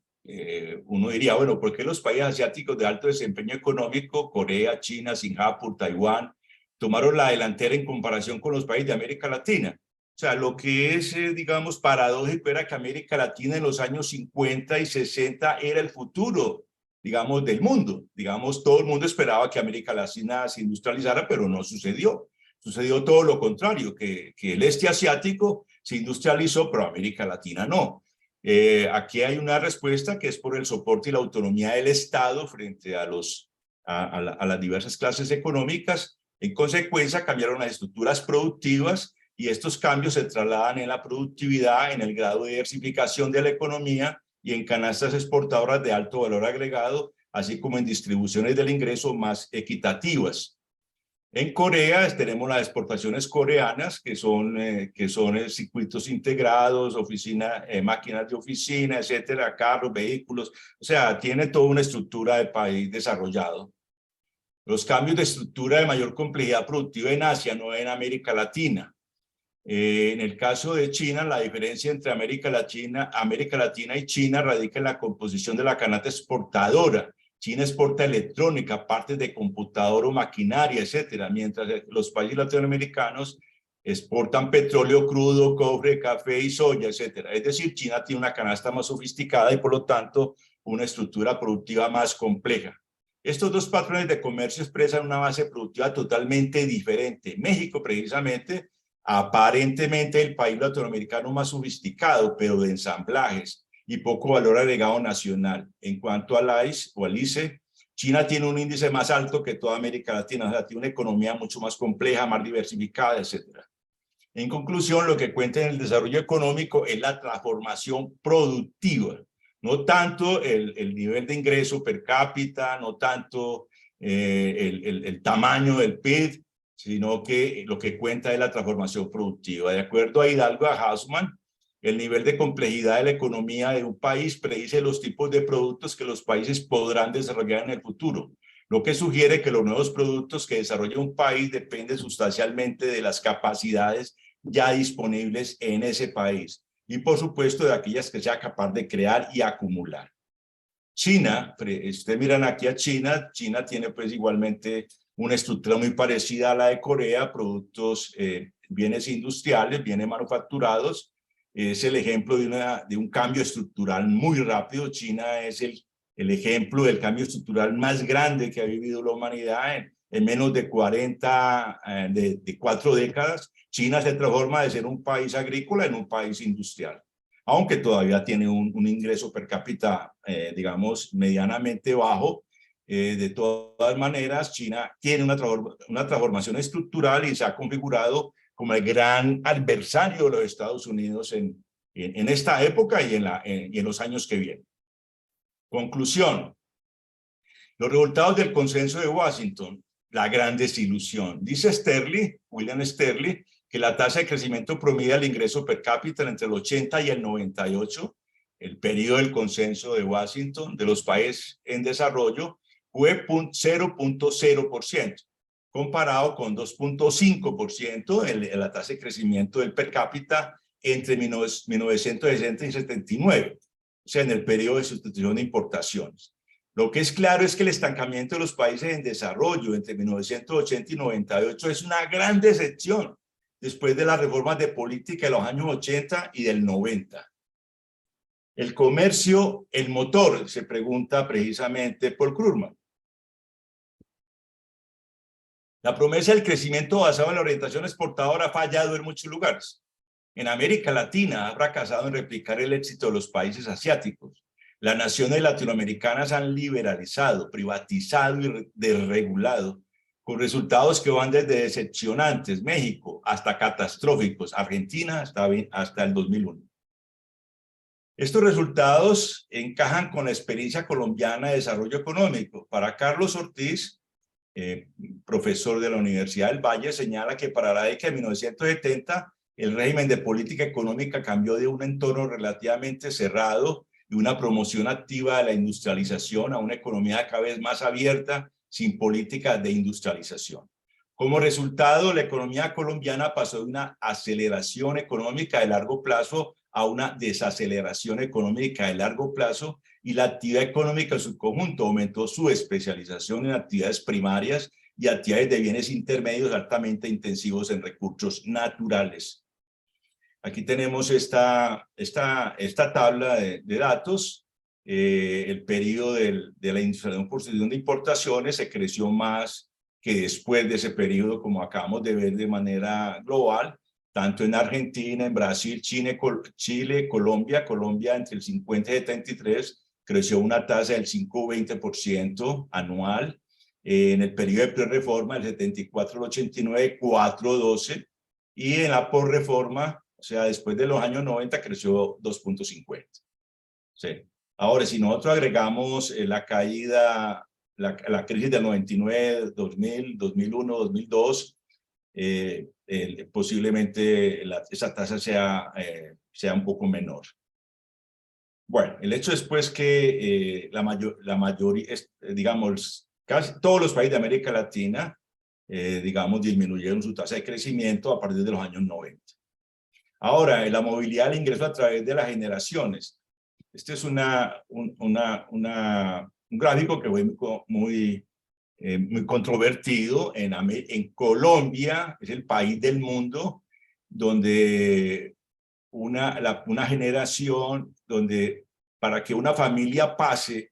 uno diría, bueno, ¿por qué los países asiáticos de alto desempeño económico, Corea, China, Singapur, Taiwán, tomaron la delantera en comparación con los países de América Latina? O sea, lo que es, digamos, paradójico era que América Latina en los años 50 y 60 era el futuro, digamos, del mundo. Digamos, todo el mundo esperaba que América Latina se industrializara, pero no sucedió. Sucedió todo lo contrario, que el este asiático se industrializó, pero América Latina no. Aquí hay una respuesta que es por el soporte y la autonomía del Estado frente a las diversas clases económicas. En consecuencia, cambiaron las estructuras productivas y estos cambios se trasladan en la productividad, en el grado de diversificación de la economía y en canastas exportadoras de alto valor agregado, así como en distribuciones del ingreso más equitativas. En Corea tenemos las exportaciones coreanas, que son circuitos integrados, máquinas de oficina, etcétera, carros, vehículos. O sea, tiene toda una estructura de país desarrollado. Los cambios de estructura de mayor complejidad productiva en Asia, no en América Latina. En el caso de China, la diferencia entre América Latina y China radica en la composición de la canasta exportadora. China exporta electrónica, partes de computador o maquinaria, etcétera, mientras los países latinoamericanos exportan petróleo crudo, cobre, café y soya, etcétera. Es decir, China tiene una canasta más sofisticada y por lo tanto una estructura productiva más compleja. Estos dos patrones de comercio expresan una base productiva totalmente diferente. México, precisamente, aparentemente el país latinoamericano más sofisticado, pero de ensamblajes y poco valor agregado nacional. En cuanto al ICE o al ICE, China tiene un índice más alto que toda América Latina, o sea, tiene una economía mucho más compleja, más diversificada, etcétera. En conclusión, lo que cuenta en el desarrollo económico es la transformación productiva, no tanto el nivel de ingreso per cápita, no tanto el tamaño del PIB, sino que lo que cuenta es la transformación productiva. De acuerdo a Hidalgo a Hausmann, el nivel de complejidad de la economía de un país predice los tipos de productos que los países podrán desarrollar en el futuro, lo que sugiere que los nuevos productos que desarrolla un país dependen sustancialmente de las capacidades ya disponibles en ese país y, por supuesto, de aquellas que sea capaz de crear y acumular. China, ustedes miran aquí a China, China tiene pues igualmente una estructura muy parecida a la de Corea, productos, bienes industriales, bienes manufacturados. Es el ejemplo de un cambio estructural muy rápido. China es el ejemplo del cambio estructural más grande que ha vivido la humanidad en menos de 4 décadas. China se transforma de ser un país agrícola en un país industrial, aunque todavía tiene un ingreso per cápita, digamos, medianamente bajo. De todas maneras, China tiene una transformación estructural y se ha configurado como el gran adversario de los Estados Unidos en esta época y en los años que vienen. Conclusión. Los resultados del consenso de Washington, la gran desilusión. Dice William Sterling, que la tasa de crecimiento promedio del ingreso per cápita entre el 80 y el 98, el periodo del consenso de Washington, de los países en desarrollo, fue 0.0%, comparado con 2.5% en la tasa de crecimiento del per cápita entre 1960 y 79, o sea, en el periodo de sustitución de importaciones. Lo que es claro es que el estancamiento de los países en desarrollo entre 1980 y 98 es una gran decepción después de las reformas de política de los años 80 y del 90. El comercio, el motor, se pregunta precisamente Paul Krugman. La promesa del crecimiento basado en la orientación exportadora ha fallado en muchos lugares. En América Latina ha fracasado en replicar el éxito de los países asiáticos. Las naciones latinoamericanas han liberalizado, privatizado y desregulado, con resultados que van desde decepcionantes, México, hasta catastróficos, Argentina hasta el 2001. Estos resultados encajan con la experiencia colombiana de desarrollo económico. Para Carlos Ortiz, profesor de la Universidad del Valle, señala que para la década de 1970 el régimen de política económica cambió de un entorno relativamente cerrado y una promoción activa de la industrialización a una economía cada vez más abierta, sin políticas de industrialización. Como resultado, la economía colombiana pasó de una aceleración económica de largo plazo a una desaceleración económica de largo plazo, y la actividad económica en su conjunto aumentó su especialización en actividades primarias y actividades de bienes intermedios altamente intensivos en recursos naturales. Aquí tenemos esta tabla de datos. El periodo de la industrialización por sustitución de importaciones se creció más que después de ese periodo, como acabamos de ver de manera global, tanto en Argentina, en Brasil, Chile, Colombia. Colombia entre el 50 y el 73 creció una tasa del 5,20% anual. En el periodo de pre-reforma, del 74 al 89, 4,12%. Y en la post-reforma, o sea, después de los años 90, creció 2,50%. Sí. Ahora, si nosotros agregamos la caída, la crisis del 99, 2000, 2001, 2002, posiblemente esa tasa sea un poco menor. Bueno, el hecho es pues que la mayoría, digamos, Casi todos los países de América Latina, digamos, disminuyeron su tasa de crecimiento a partir de los años 90. Ahora, la movilidad del ingreso a través de las generaciones. Este es un gráfico que fue muy controvertido en Colombia, es el país del mundo donde una generación, donde para que una familia pase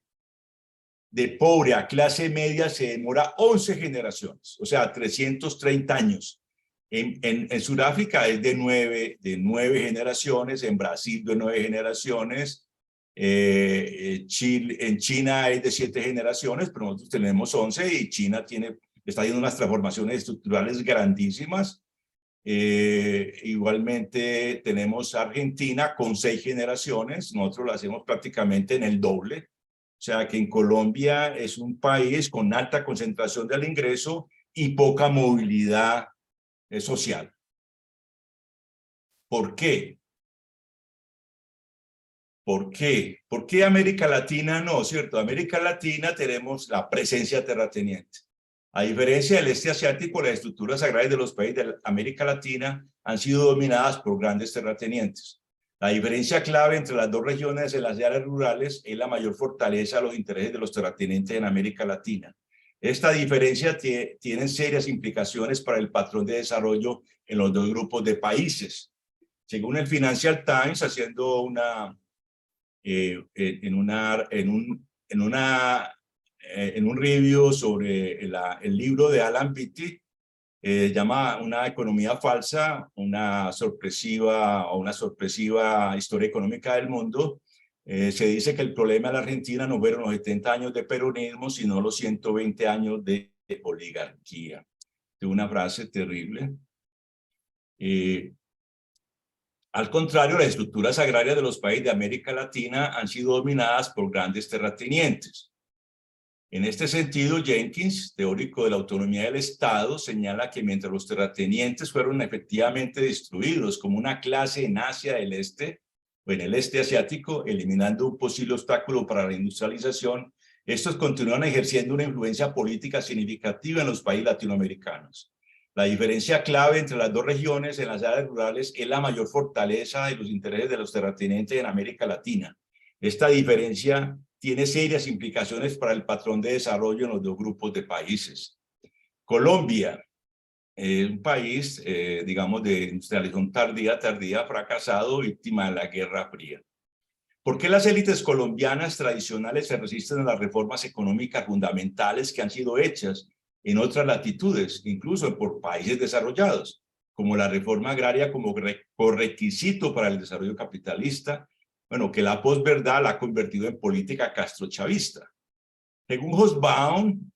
de pobre a clase media se demora 11 generaciones, o sea, 330 años. En Sudáfrica es de nueve generaciones, en Brasil de 9 generaciones, en China es de 7 generaciones, pero nosotros tenemos 11 y China está haciendo unas transformaciones estructurales grandísimas. Igualmente tenemos Argentina con 6 generaciones, nosotros lo hacemos prácticamente en el doble. O sea que en Colombia es un país con alta concentración del ingreso y poca movilidad social. ¿Por qué? ¿Por qué? ¿Por qué América Latina no? ¿Cierto? América Latina tenemos la presencia terrateniente. A diferencia del este asiático, las estructuras agrarias de los países de América Latina han sido dominadas por grandes terratenientes. La diferencia clave entre las dos regiones en las áreas rurales es la mayor fortaleza de los intereses de los terratenientes en América Latina. Esta diferencia tiene serias implicaciones para el patrón de desarrollo en los dos grupos de países. Según el Financial Times, haciendo en un review sobre el libro de Alan Beatty, llama Una economía falsa, una sorpresiva historia económica del mundo. Se dice que el problema de la Argentina no fueron los 70 años de peronismo, sino los 120 años de oligarquía. Es una frase terrible. Al contrario, las estructuras agrarias de los países de América Latina han sido dominadas por grandes terratenientes. En este sentido, Jenkins, teórico de la autonomía del Estado, señala que mientras los terratenientes fueron efectivamente destruidos como una clase en Asia del Este o en el este asiático, eliminando un posible obstáculo para la industrialización, estos continúan ejerciendo una influencia política significativa en los países latinoamericanos. La diferencia clave entre las dos regiones en las áreas rurales es la mayor fortaleza de los intereses de los terratenientes en América Latina. Esta diferencia tiene serias implicaciones para el patrón de desarrollo en los dos grupos de países. Colombia es un país, digamos, de industrialización tardía, fracasado, víctima de la Guerra Fría. ¿Por qué las élites colombianas tradicionales se resisten a las reformas económicas fundamentales que han sido hechas en otras latitudes, incluso por países desarrollados, como la reforma agraria como requisito para el desarrollo capitalista? Bueno, que la posverdad la ha convertido en política castrochavista. Según Hobsbawm,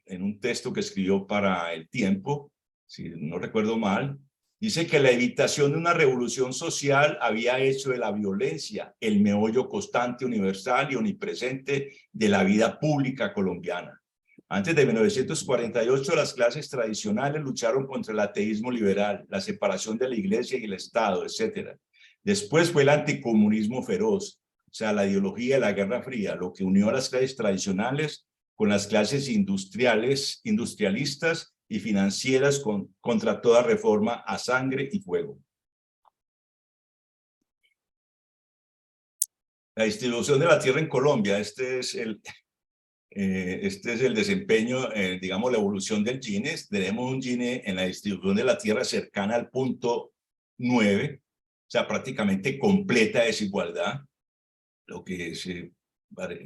en un texto que escribió para El Tiempo, si no recuerdo mal, dice que la evitación de una revolución social había hecho de la violencia el meollo constante, universal y omnipresente de la vida pública colombiana. Antes de 1948, las clases tradicionales lucharon contra el ateísmo liberal, la separación de la iglesia y el Estado, etc. Después fue el anticomunismo feroz, o sea, la ideología de la Guerra Fría, lo que unió a las clases tradicionales con las clases industrialistas y financieras contra toda reforma a sangre y fuego. La distribución de la tierra en Colombia, este es el desempeño, digamos, la evolución del Gini. Tenemos un Gini en la distribución de la tierra cercana al punto 9, o sea, prácticamente completa desigualdad, lo que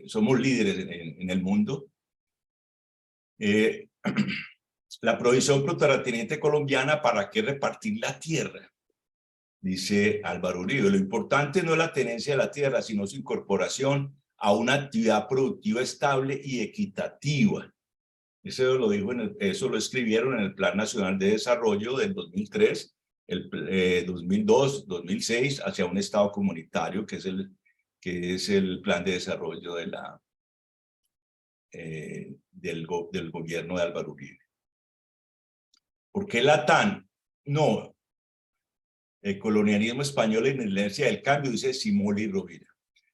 somos líderes en el mundo. La provisión proterrateniente colombiana, ¿para qué repartir la tierra? Dice Álvaro Uribe, lo importante no es la tenencia de la tierra, sino su incorporación a una actividad productiva estable y equitativa. Eso lo escribieron en el Plan Nacional de Desarrollo del 2003, el 2002, 2006, hacia un Estado comunitario, que es el Plan de Desarrollo del gobierno de Álvaro Uribe. ¿Por qué la TAN? No, el colonialismo español y la inercia del cambio, dice Simón y Rovira.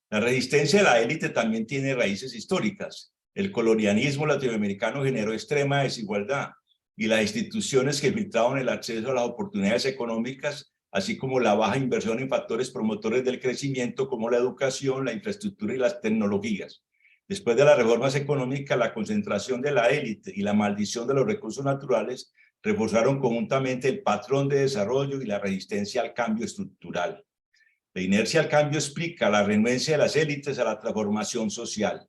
La resistencia de la élite también tiene raíces históricas. El colonialismo latinoamericano generó extrema desigualdad y las instituciones que filtraron el acceso a las oportunidades económicas, así como la baja inversión en factores promotores del crecimiento como la educación, la infraestructura y las tecnologías. Después de las reformas económicas, la concentración de la élite y la maldición de los recursos naturales reforzaron conjuntamente el patrón de desarrollo y la resistencia al cambio estructural. La inercia al cambio explica la renuencia de las élites a la transformación social.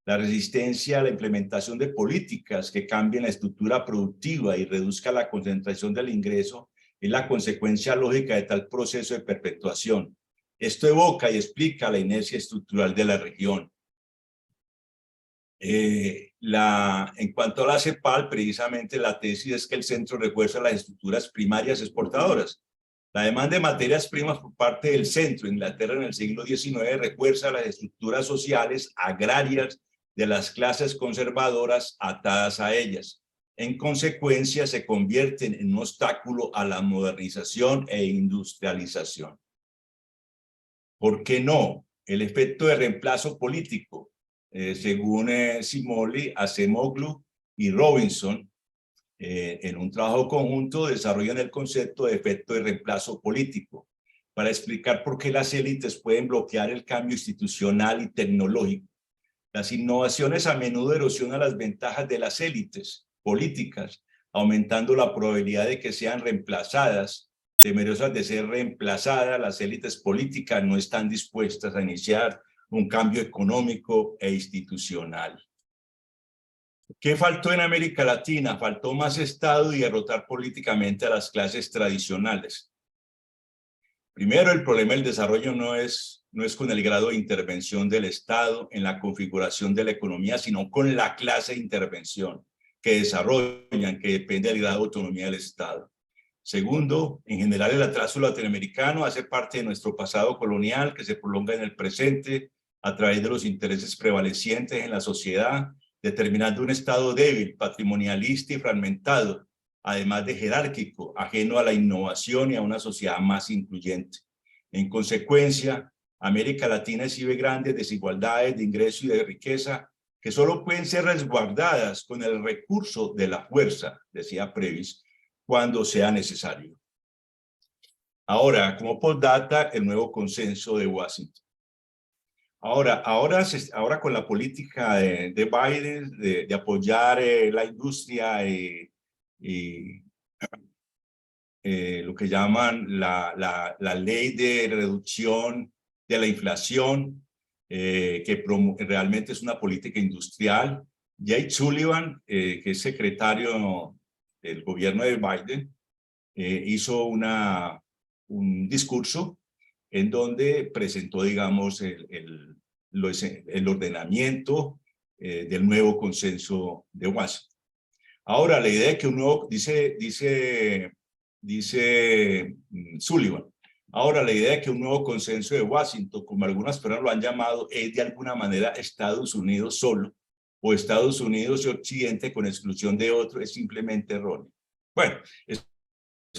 La resistencia a la implementación de políticas que cambien la estructura productiva y reduzcan la concentración del ingreso es la consecuencia lógica de tal proceso de perpetuación. Esto evoca y explica la inercia estructural de la región. En cuanto a la CEPAL, precisamente la tesis es que el centro refuerza las estructuras primarias exportadoras. La demanda de materias primas por parte del centro, Inglaterra en el siglo XIX, refuerza las estructuras sociales agrarias de las clases conservadoras atadas a ellas. En consecuencia, se convierten en un obstáculo a la modernización e industrialización. ¿Por qué no? El efecto de reemplazo político. Según Simoli, Acemoglu y Robinson, en un trabajo conjunto desarrollan el concepto de efecto de reemplazo político para explicar por qué las élites pueden bloquear el cambio institucional y tecnológico. Las innovaciones a menudo erosionan las ventajas de las élites políticas, aumentando la probabilidad de que sean reemplazadas. Temerosas de ser reemplazadas, las élites políticas no están dispuestas a iniciar un cambio económico e institucional. ¿Qué faltó en América Latina? Faltó más Estado y derrotar políticamente a las clases tradicionales. Primero, el problema del desarrollo no es con el grado de intervención del Estado en la configuración de la economía, sino con la clase de intervención que desarrollan, que depende del grado de autonomía del Estado. Segundo, en general el atraso latinoamericano hace parte de nuestro pasado colonial que se prolonga en el presente a través de los intereses prevalecientes en la sociedad, determinando un Estado débil, patrimonialista y fragmentado, además de jerárquico, ajeno a la innovación y a una sociedad más incluyente. En consecuencia, América Latina exhibe grandes desigualdades de ingreso y de riqueza que solo pueden ser resguardadas con el recurso de la fuerza, decía Previs, cuando sea necesario. Ahora, como postdata, el nuevo consenso de Washington. Ahora con la política de Biden de apoyar la industria y lo que llaman la ley de reducción de la inflación, que realmente es una política industrial. Jake Sullivan, que es secretario del gobierno de Biden, hizo un discurso en donde presentó, digamos, el ordenamiento del nuevo consenso de Washington. Ahora, la idea de que un nuevo, dice Sullivan, ahora la idea de que un nuevo consenso de Washington, como algunas personas lo han llamado, es de alguna manera Estados Unidos solo, o Estados Unidos y Occidente con exclusión de otro, es simplemente erróneo. Bueno, eso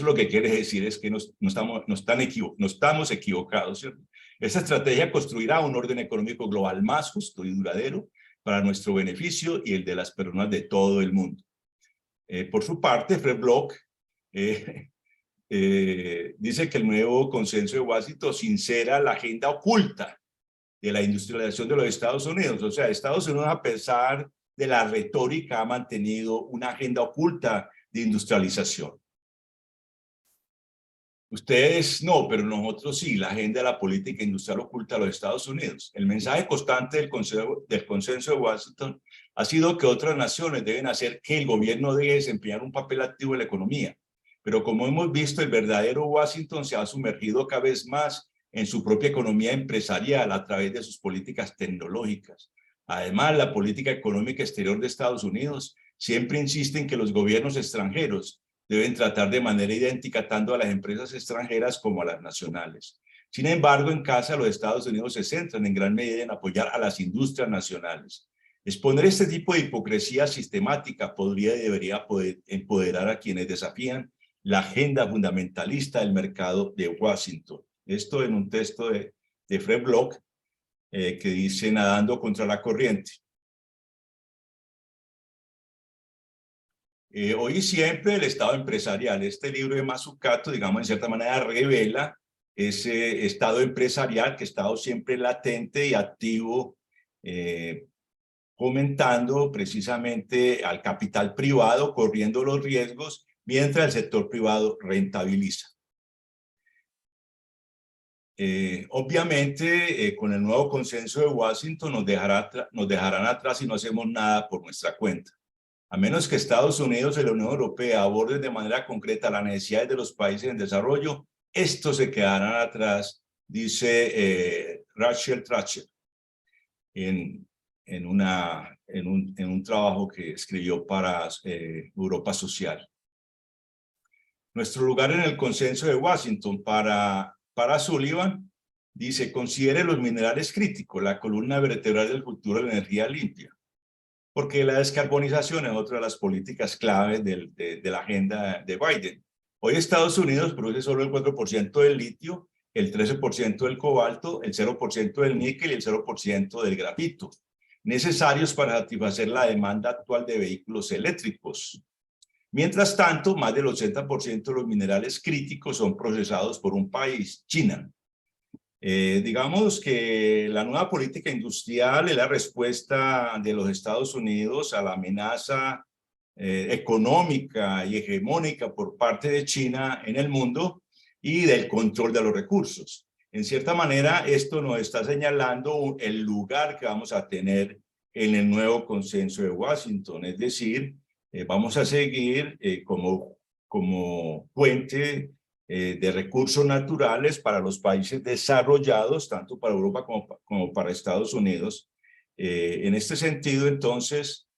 lo que quiere decir es que no estamos equivocados, ¿cierto? Esta estrategia construirá un orden económico global más justo y duradero para nuestro beneficio y el de las personas de todo el mundo. Por su parte, Fred Bloch dice que el nuevo consenso de Washington sincera la agenda oculta de la industrialización de los Estados Unidos. O sea, Estados Unidos, a pesar de la retórica, ha mantenido una agenda oculta de industrialización. Ustedes no, pero nosotros sí, la agenda de la política industrial oculta de los Estados Unidos. El mensaje constante del consenso de Washington ha sido que otras naciones deben hacer que el gobierno debe desempeñar un papel activo en la economía. Pero como hemos visto, el verdadero Washington se ha sumergido cada vez más en su propia economía empresarial a través de sus políticas tecnológicas. Además, la política económica exterior de Estados Unidos siempre insiste en que los gobiernos extranjeros deben tratar de manera idéntica tanto a las empresas extranjeras como a las nacionales. Sin embargo, en casa los Estados Unidos se centran en gran medida en apoyar a las industrias nacionales. Exponer este tipo de hipocresía sistemática podría y debería poder empoderar a quienes desafían la agenda fundamentalista del mercado de Washington. Esto en un texto de Fred Bloch que dice nadando contra la corriente. Hoy y siempre el Estado empresarial. Este libro de Mazzucato, digamos, en cierta manera revela ese Estado empresarial que ha estado siempre latente y activo, fomentando precisamente al capital privado, corriendo los riesgos, mientras el sector privado rentabiliza. Obviamente, con el nuevo consenso de Washington nos dejarán atrás si no hacemos nada por nuestra cuenta. A menos que Estados Unidos y la Unión Europea aborden de manera concreta las necesidades de los países en desarrollo, estos se quedarán atrás, dice Rachel Tracher en un trabajo que escribió para Europa Social. Nuestro lugar en el consenso de Washington para Sullivan, dice: considere los minerales críticos, la columna vertebral del futuro de la energía limpia. Porque la descarbonización es otra de las políticas claves de la agenda de Biden. Hoy Estados Unidos produce solo el 4% del litio, el 13% del cobalto, el 0% del níquel y el 0% del grafito, necesarios para satisfacer la demanda actual de vehículos eléctricos. Mientras tanto, más del 80% de los minerales críticos son procesados por un país, China. Digamos que la nueva política industrial es la respuesta de los Estados Unidos a la amenaza económica y hegemónica por parte de China en el mundo y del control de los recursos. En cierta manera, esto nos está señalando el lugar que vamos a tener en el nuevo consenso de Washington, es decir, vamos a seguir como puente de recursos naturales para los países desarrollados, tanto para Europa como para Estados Unidos. En este sentido, entonces,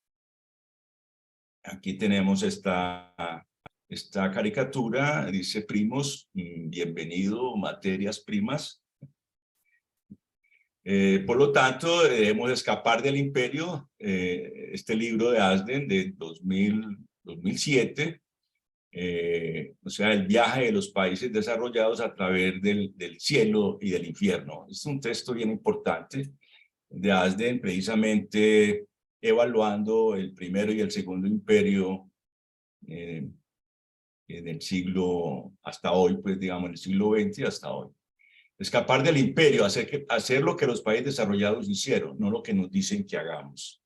aquí tenemos esta caricatura, dice: primos, bienvenido, materias primas. Por lo tanto, debemos escapar del imperio. Este libro de Asden de 2007, o sea, el viaje de los países desarrollados a través del cielo y del infierno. Es un texto bien importante de Asden, precisamente evaluando el primero y el segundo imperio del siglo hasta hoy, pues digamos, en el siglo XX hasta hoy. Escapar del imperio, hacer lo que los países desarrollados hicieron, no lo que nos dicen que hagamos.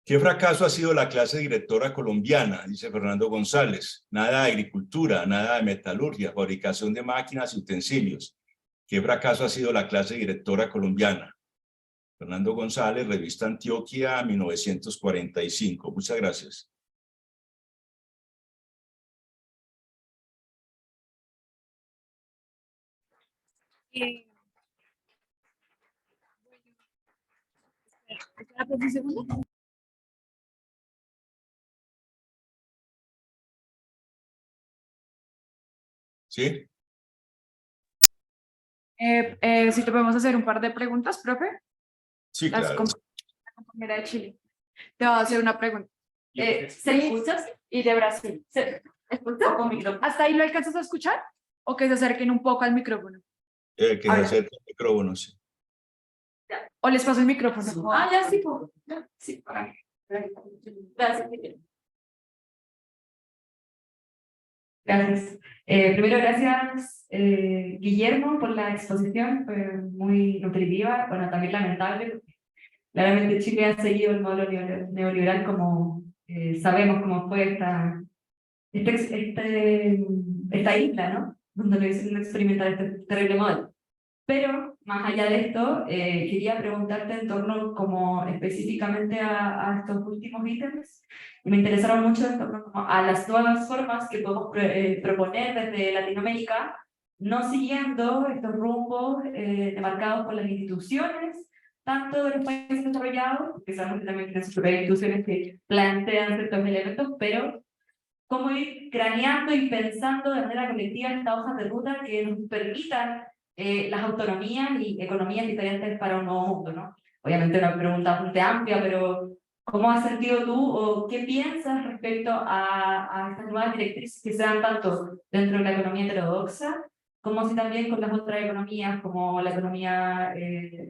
¿Qué fracaso ha sido la clase directora colombiana? Dice Fernando González. Nada de agricultura, nada de metalurgia, fabricación de máquinas y utensilios. ¿Qué fracaso ha sido la clase directora colombiana? Fernando González, Revista Antioquia, 1945. Muchas gracias. ¿Sí? Si te podemos hacer un par de preguntas, profe. Sí, claro. La compañera de Chile te va a hacer una pregunta. ¿Se escucha? Y de Brasil. ¿Se escucha con micrófono? ¿Hasta ahí lo alcanzas a escuchar? ¿O que se acerquen un poco al micrófono? Que se acerque el micrófono, sí. ¿O les paso el micrófono? Ah, ya sí, pues. Sí, para. Gracias. Gracias. Primero, gracias, Guillermo, por la exposición, fue muy nutritiva, bueno, también lamentable, porque claramente Chile ha seguido el modelo neoliberal como sabemos cómo fue esta isla, ¿no? Donde lo hicieron experimentar este terrible modelo. Pero, más allá de esto, quería preguntarte en torno como específicamente a estos últimos ítems. Y me interesaron mucho en torno como a las nuevas formas que podemos proponer desde Latinoamérica, no siguiendo estos rumbos demarcados por las instituciones, tanto de los países desarrollados, que sabemos que también tienen sus propias instituciones que plantean ciertos elementos, pero cómo ir craneando y pensando de manera colectiva estas hojas de ruta que nos permitan las autonomías y economías diferentes para un nuevo mundo, ¿no? Obviamente una pregunta bastante amplia, pero ¿cómo has sentido tú o qué piensas respecto a estas nuevas directrices que se dan tanto dentro de la economía heterodoxa, como si también con las otras economías, como la economía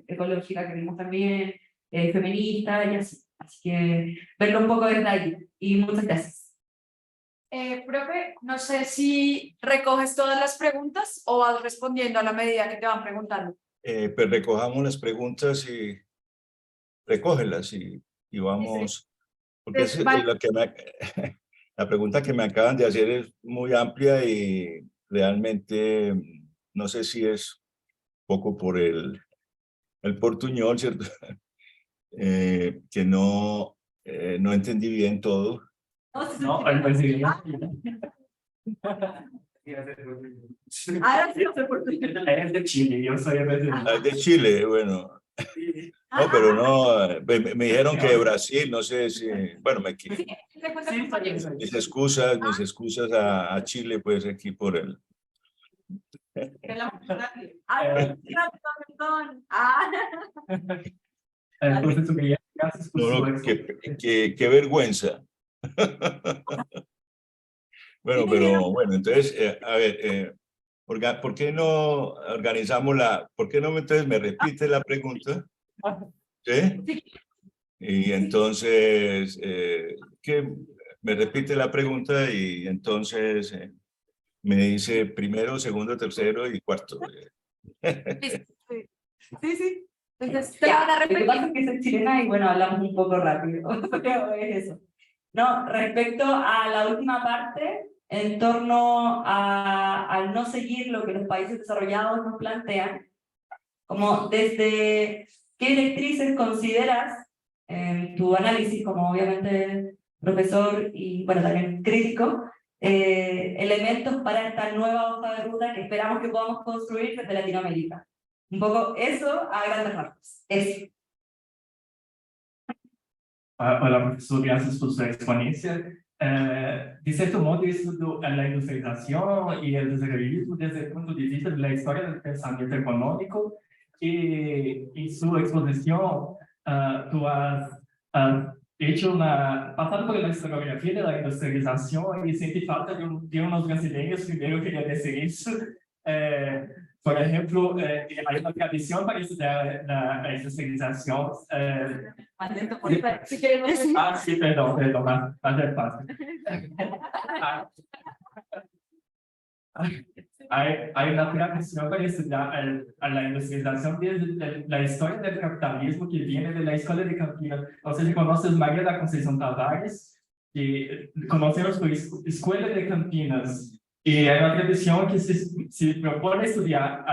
ecológica que vimos también, feminista y así? Así que verlo un poco desde ahí. y muchas gracias. Profe, no sé si recoges todas las preguntas o vas respondiendo a la medida que te van preguntando. Pues recojamos las preguntas y recógelas y vamos, porque es Vale. lo que la pregunta que me acaban de hacer es muy amplia y realmente no sé si es poco por el portuñol, ¿cierto? Que no entendí bien todo. No, ahora sí no sé por qué. Es de Chile, yo soy brasileño. Ah, de Chile, bueno. No, pero no, me dijeron que de Brasil, no sé si, bueno, mis excusas a Chile, pues aquí por el... Perdón. Ah. Entonces, gracias por No, su no, exposición. qué vergüenza. Bueno, pero bueno, entonces, a ver, ¿por qué no organizamos por qué no entonces me repite la pregunta? ¿Sí? Y entonces, que me repite la pregunta y entonces me dice primero, segundo, tercero y cuarto. Sí. Entonces, te la van a Lo que repetir. pasa es que soy chilena y bueno, hablamos un poco rápido, pero es eso. No, respecto a la última parte, en torno al no seguir lo que los países desarrollados nos plantean, como desde qué directrices consideras en tu análisis, como obviamente profesor y bueno, también crítico, elementos para esta nueva hoja de ruta que esperamos que podamos construir desde Latinoamérica. Un poco eso a grandes rasgos. Eso. Hola, professor, graças por sua exponência. De certo modo, isso da industrialização e o desenvolvimento desde o ponto de vista da história do pensamento econômico e em sua exposição, tu has passado por uma historiografia da industrialização e senti falta de uns brasileiros. Primeiro, eu queria dizer isso. Por ejemplo, hay una tradición para estudiar la industrialización. Sí, perdón, más despacio. Hay una tradición para estudiar la industrialización desde la historia del capitalismo que viene de la Escuela de Campinas. No sé si conoces María da Conceição Tavares, que conocemos por Escuela de Campinas. Y hay una tradición que se propone estudiar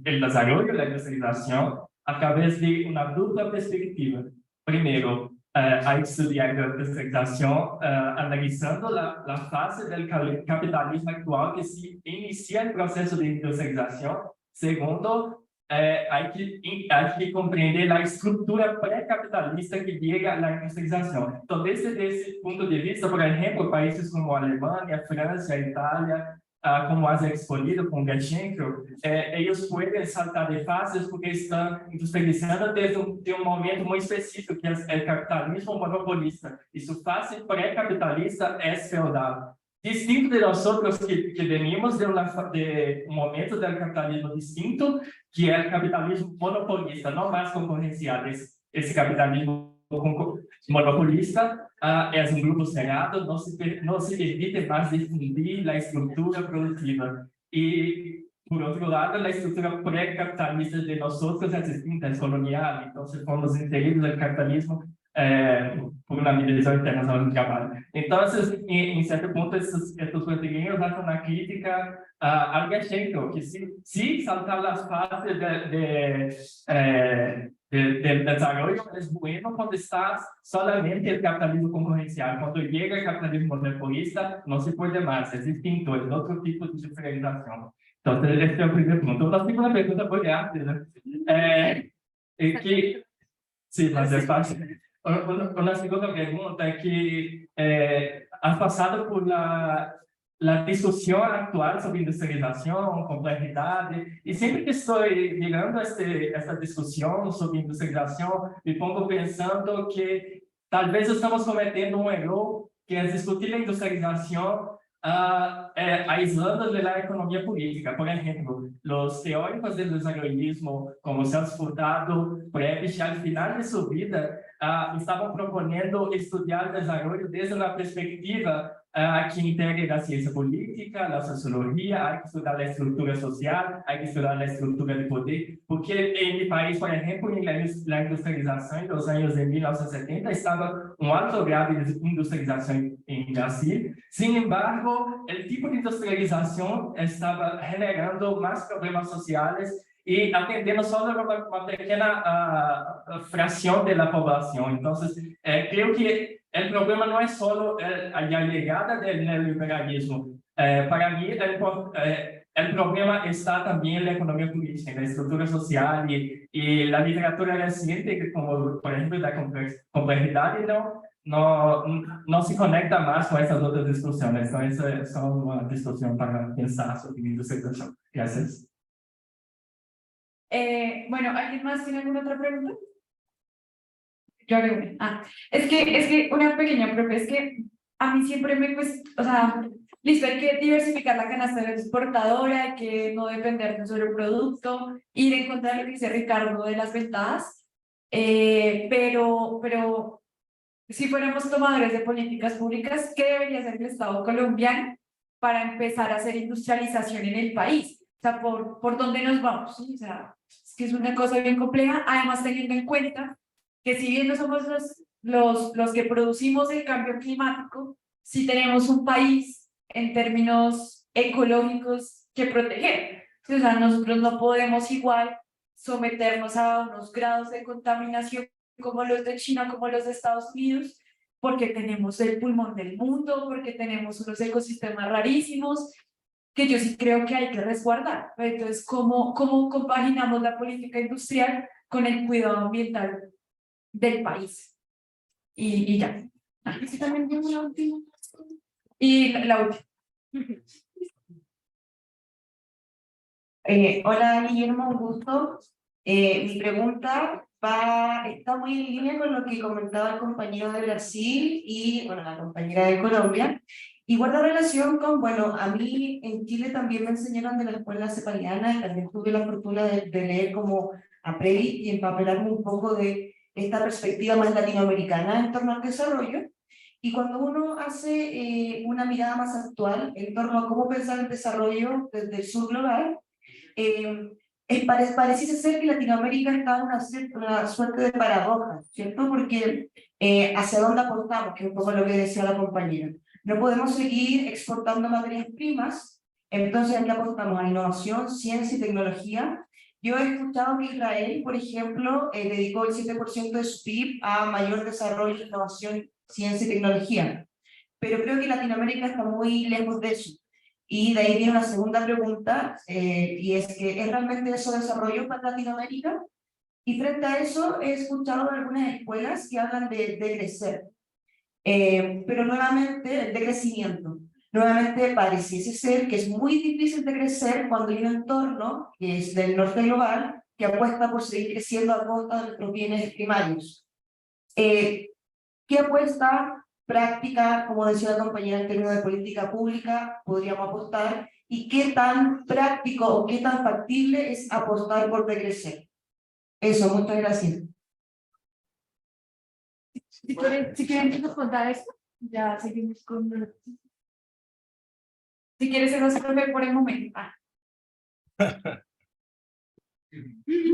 el desarrollo de la industrialización a través de una dupla perspectiva. Primero, hay que estudiar la industrialización analizando la fase del capitalismo actual que se inicia el proceso de industrialización. Segundo, hay que comprender la estructura pré-capitalista que llega a la industrialización. Entonces, desde ese punto de vista, por ejemplo, países como Alemania, Francia, Italia, como has expuesto con Gertschenko, ellos pueden saltar de fases porque están industrializando desde un momento muy específico, que es el capitalismo monopolista. Y su fase pré-capitalista es feudal. Distinto de nosotros que venimos de un momento del capitalismo distinto, que es el capitalismo monopolista, no más concorrencial. Ese capitalismo monopolista es un grupo cerrado, no se permite más difundir la estructura productiva. Y, por otro lado, la estructura pré-capitalista de nosotros es distinta, es colonial. Entonces, fomos inseridos en el capitalismo por una Organización Internacional del Trabajo. Entonces, en cierto punto, estos brasileños hacen una crítica al Gertschenko, que sí saltar las fases del desarrollo es bueno cuando está solamente el capitalismo concorrencial. Cuando llega el capitalismo monopolista, no se puede más, es distinto, es otro tipo de industrialización. Entonces, este es el primer punto. La segunda pregunta muy rápida. Sí, más despacio. Una segunda pregunta es que has pasado por la discusión actual sobre industrialización, complejidad, y siempre que estoy llegando a esta discusión sobre industrialización, me pongo pensando que tal vez estamos cometiendo un error, que es discutir la industrialización aislando de la economía política. Por ejemplo, los teóricos del desarrollismo, como Celso Furtado, Prebisch, al final de su vida, estaban proponiendo estudiar el desarrollo desde la perspectiva que integre la ciencia política, la sociología, hay que estudiar la estructura social, hay que estudiar la estructura de poder, porque en mi país, por ejemplo, en la industrialización en los años de 1970 estaba un alto grado de industrialización en Brasil. Sin embargo, el tipo de industrialización estaba generando más problemas sociales y atendiendo solo a una pequeña fracción de la población. Entonces, creo que el problema no es solo la llegada del neoliberalismo. Para mí, el problema está también en la economía política, en la estructura social y la literatura reciente, como por ejemplo la complejidad, no se conecta más con estas otras discusiones. Entonces, es una discusión para pensar sobre la industrialización. Gracias. Bueno, ¿alguien más tiene alguna otra pregunta? Yo haré una. Es que una pequeña, profe, es que a mí siempre me cuesta, o sea, listo, hay que diversificar la canasta exportadora, hay que no depender de un solo producto, ir en contra de lo que dice Ricardo de las ventajas, pero si fuéramos tomadores de políticas públicas, ¿qué debería hacer el Estado colombiano para empezar a hacer industrialización en el país? O sea, ¿por dónde nos vamos? ¿Sí? O sea, es que es una cosa bien compleja, además teniendo en cuenta que si bien no somos los que producimos el cambio climático, sí tenemos un país en términos ecológicos que proteger. O sea, nosotros no podemos igual someternos a unos grados de contaminación como los de China, como los de Estados Unidos, porque tenemos el pulmón del mundo, porque tenemos unos ecosistemas rarísimos, que yo sí creo que hay que resguardar. Entonces, ¿cómo compaginamos la política industrial con el cuidado ambiental del país? Y ya. Y también tengo una última. Y la última. Hola Guillermo, un gusto. Mi pregunta está muy en línea con lo que comentaba el compañero de Brasil y bueno, la compañera de Colombia, y guarda relación con, bueno, a mí en Chile también me enseñaron de la escuela cepaliana, también tuve la fortuna de leer como a Prebisch y empapelarme un poco de esta perspectiva más latinoamericana en torno al desarrollo. Y cuando uno hace una mirada más actual en torno a cómo pensar el desarrollo desde el sur global, pareciese ser que Latinoamérica está en una suerte de paradoja, ¿cierto? Porque hacia dónde aportamos, que es un poco lo que decía la compañera. No podemos seguir exportando materias primas, entonces aquí aportamos a innovación, ciencia y tecnología. Yo he escuchado que Israel, por ejemplo, dedicó el 7% de su PIB a mayor desarrollo, innovación, ciencia y tecnología. Pero creo que Latinoamérica está muy lejos de eso. Y de ahí viene una segunda pregunta, y es que ¿es realmente eso desarrollo para Latinoamérica? Y frente a eso he escuchado algunas escuelas que hablan de crecer, pero nuevamente de crecimiento. Nuevamente pareciese ser que es muy difícil de crecer cuando hay un entorno que es del norte global que apuesta por seguir creciendo a costa de nuestros bienes primarios. ¿Qué apuesta práctica, como decía la compañera en términos de política pública, podríamos apostar? ¿Y qué tan práctico o qué tan factible es apostar por decrecer? Eso, muchas gracias. Si quieren responder esto, ya seguimos con... Si quieres, se nos profe por el momento.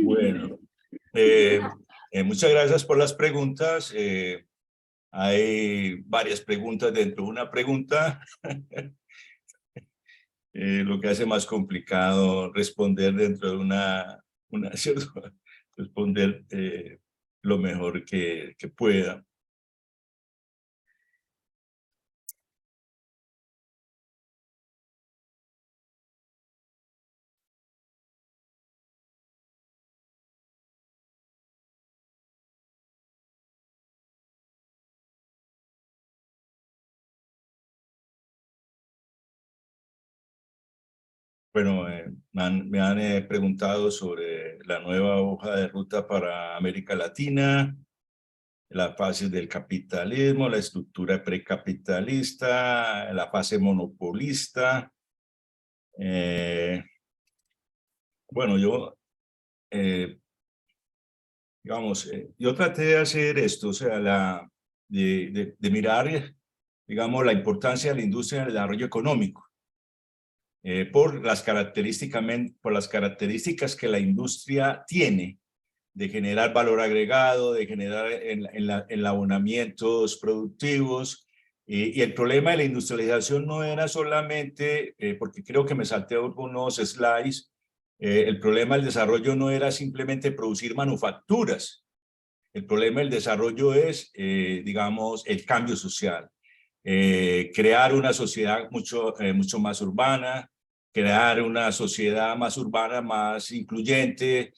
Bueno, muchas gracias por las preguntas. Hay varias preguntas dentro de una pregunta, lo que hace más complicado responder dentro de una ¿cierto? Responder lo mejor que pueda. Bueno, me han preguntado sobre la nueva hoja de ruta para América Latina, la fase del capitalismo, la estructura precapitalista, la fase monopolista. Bueno, yo traté de hacer esto, o sea, de mirar, digamos, la importancia de la industria en el desarrollo económico, por las características que la industria tiene de generar valor agregado, de generar enlabonamientos productivos. Y el problema de la industrialización no era solamente, porque creo que me salté algunos slides, el problema del desarrollo no era simplemente producir manufacturas. El problema del desarrollo es, digamos, el cambio social. Crear una sociedad mucho más urbana, crear una sociedad más urbana, más incluyente,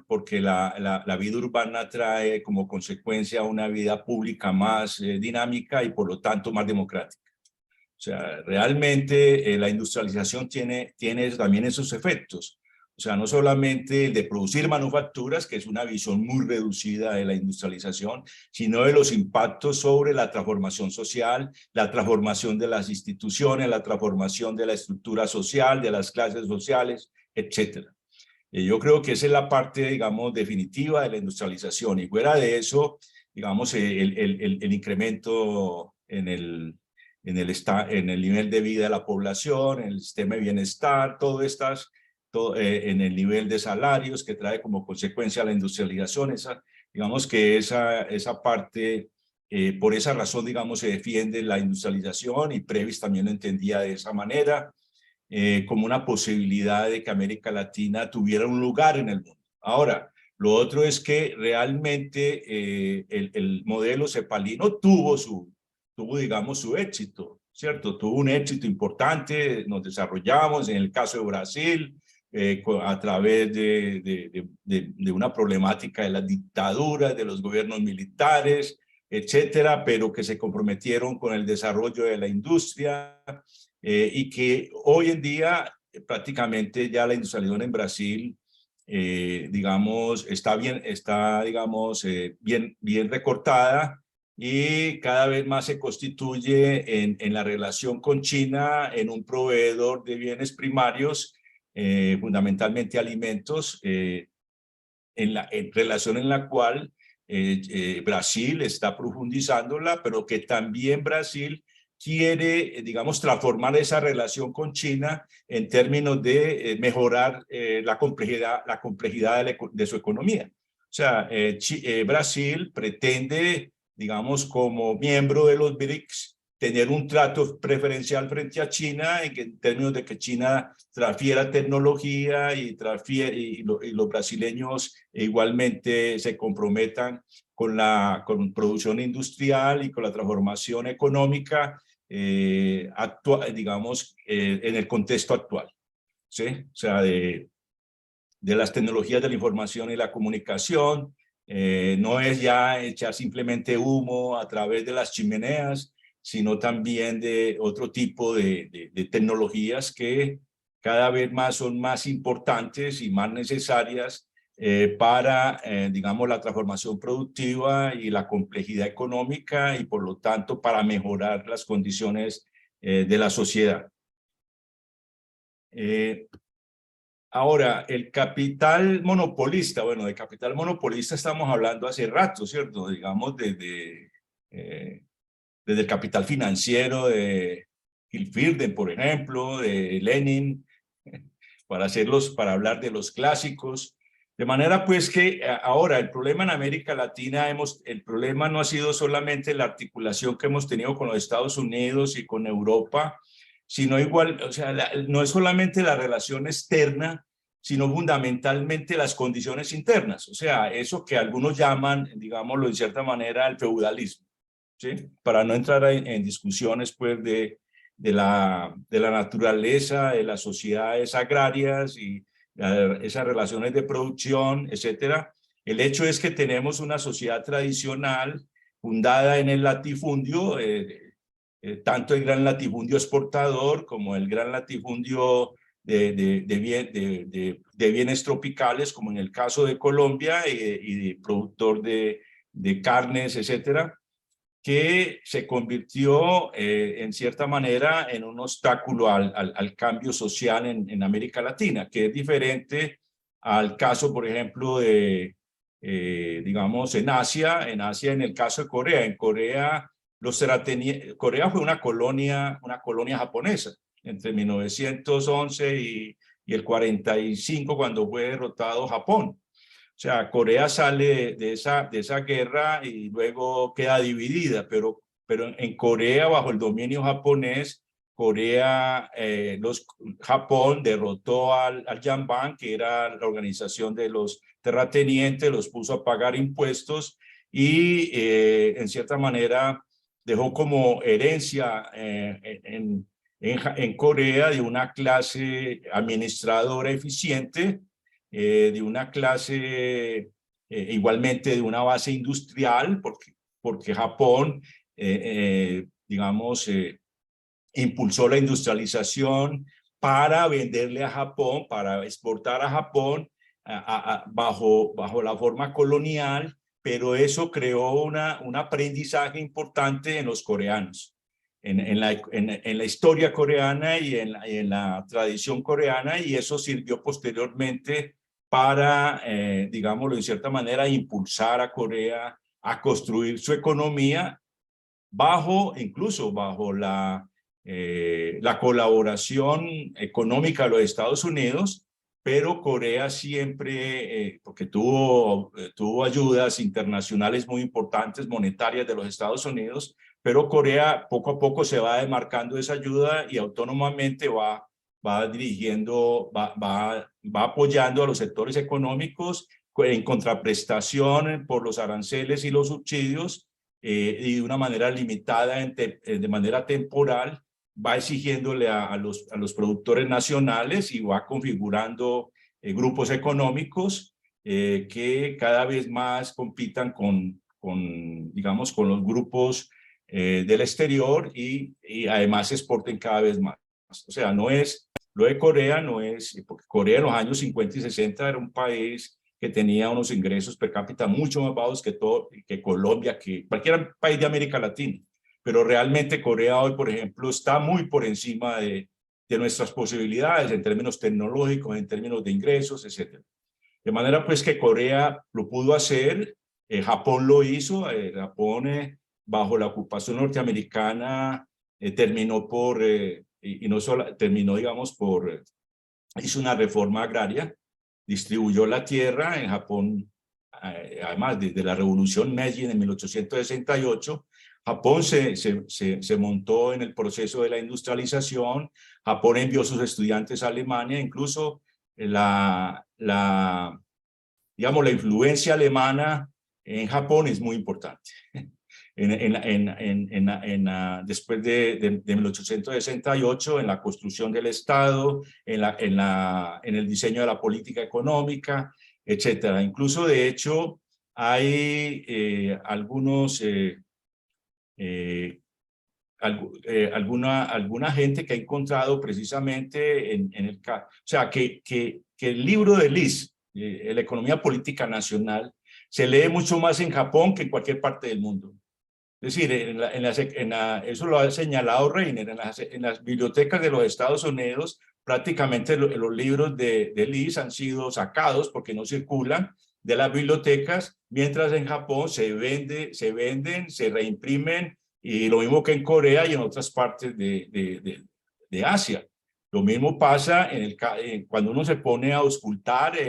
porque la vida urbana trae como consecuencia una vida pública más dinámica y por lo tanto más democrática. O sea, realmente la industrialización tiene también esos efectos. O sea, no solamente el de producir manufacturas, que es una visión muy reducida de la industrialización, sino de los impactos sobre la transformación social, la transformación de las instituciones, la transformación de la estructura social, de las clases sociales, etcétera. Yo creo que esa es la parte, digamos, definitiva de la industrialización. Y fuera de eso, digamos, el incremento en el nivel de vida de la población, en el sistema de bienestar, en el nivel de salarios que trae como consecuencia la industrialización. Digamos que esa parte, por esa razón, digamos, se defiende la industrialización, y Previs también lo entendía de esa manera, como una posibilidad de que América Latina tuviera un lugar en el mundo. Ahora, lo otro es que realmente el modelo cepalino tuvo, digamos, su éxito, ¿cierto? Tuvo un éxito importante, nos desarrollamos en el caso de Brasil, a través de una problemática de las dictaduras, de los gobiernos militares, etcétera, pero que se comprometieron con el desarrollo de la industria, y que hoy en día prácticamente ya la industrialización en Brasil, digamos, está digamos, bien recortada, y cada vez más se constituye en la relación con China en un proveedor de bienes primarios, fundamentalmente alimentos, en relación en la cual Brasil está profundizándola, pero que también Brasil quiere, digamos, transformar esa relación con China en términos de mejorar la complejidad de su economía. O sea, Brasil pretende, digamos, como miembro de los BRICS, tener un trato preferencial frente a China, en términos de que China transfiera tecnología y los brasileños igualmente se comprometan con producción industrial y con la transformación económica actual, digamos, en el contexto actual, ¿sí? O sea, de las tecnologías de la información y la comunicación. No es ya echar simplemente humo a través de las chimeneas, sino también de otro tipo de tecnologías que cada vez más son más importantes y más necesarias para, digamos, la transformación productiva y la complejidad económica, y por lo tanto para mejorar las condiciones de la sociedad. Ahora, el capital monopolista, bueno, de capital monopolista estamos hablando hace rato, ¿cierto? Digamos, desde el capital financiero de Hilfirden, por ejemplo, de Lenin, para hablar de los clásicos. De manera pues que ahora el problema en América Latina, el problema no ha sido solamente la articulación que hemos tenido con los Estados Unidos y con Europa, sino igual, o sea, no es solamente la relación externa, sino fundamentalmente las condiciones internas. O sea, eso que algunos llaman, digámoslo en cierta manera, el feudalismo, ¿sí? Para no entrar en discusiones pues de la naturaleza de las sociedades agrarias y esas relaciones de producción, etcétera. El hecho es que tenemos una sociedad tradicional fundada en el latifundio, tanto el gran latifundio exportador como el gran latifundio de bienes tropicales, como en el caso de Colombia, y de productor de de carnes, etcétera, que se convirtió en cierta manera en un obstáculo al cambio social en América Latina, que es diferente al caso, por ejemplo, de, digamos, en Asia, en el caso de Corea. En Corea, Corea fue una colonia japonesa entre 1911 y el 45, cuando fue derrotado Japón. O sea, Corea sale de esa guerra y luego queda dividida, pero en Corea, bajo el dominio japonés, Japón derrotó al Yanban, que era la organización de los terratenientes, los puso a pagar impuestos y en cierta manera dejó como herencia en Corea de una clase administradora eficiente, de una clase igualmente de una base industrial, porque Japón, digamos, impulsó la industrialización para venderle a Japón, para exportar a Japón bajo la forma colonial, pero eso creó un aprendizaje importante en los coreanos. En la historia coreana y en la tradición coreana, y eso sirvió posteriormente para, digámoslo, en cierta manera, impulsar a Corea a construir su economía incluso bajo la colaboración económica de los Estados Unidos, pero Corea siempre, porque tuvo ayudas internacionales muy importantes, monetarias de los Estados Unidos, pero Corea poco a poco se va demarcando esa ayuda y autónomamente va dirigiendo, va apoyando a los sectores económicos en contraprestación por los aranceles y los subsidios, y de una manera limitada, de manera temporal, va exigiéndole a los productores nacionales y va configurando grupos económicos que cada vez más compitan digamos, con los grupos del exterior y además exporten cada vez más. O sea, no es, lo de Corea no es, porque Corea en los años 50 y 60 era un país que tenía unos ingresos per cápita mucho más bajos que Colombia, que cualquier país de América Latina. Pero realmente Corea hoy, por ejemplo, está muy por encima de nuestras posibilidades en términos tecnológicos, en términos de ingresos, etc. De manera pues que Corea lo pudo hacer, Japón lo hizo, Japón bajo la ocupación norteamericana terminó y no solo terminó, digamos, hizo una reforma agraria, distribuyó la tierra en Japón. Además, desde la revolución Meiji en 1868, Japón se montó en el proceso de la industrialización. Japón envió a sus estudiantes a Alemania, incluso digamos, la influencia alemana en Japón es muy importante. Después de 1868, en la construcción del Estado, en el diseño de la política económica, etcétera. Incluso, de hecho, hay alguna gente que ha encontrado precisamente o sea, que el libro de Liz, La economía política nacional, se lee mucho más en Japón que en cualquier parte del mundo. Es decir, eso lo ha señalado Reiner, en las bibliotecas de los Estados Unidos, prácticamente los libros de Liz han sido sacados porque no circulan de las bibliotecas, mientras en Japón se venden, se reimprimen, y lo mismo que en Corea y en otras partes de Asia. Lo mismo pasa cuando uno se pone a auscultar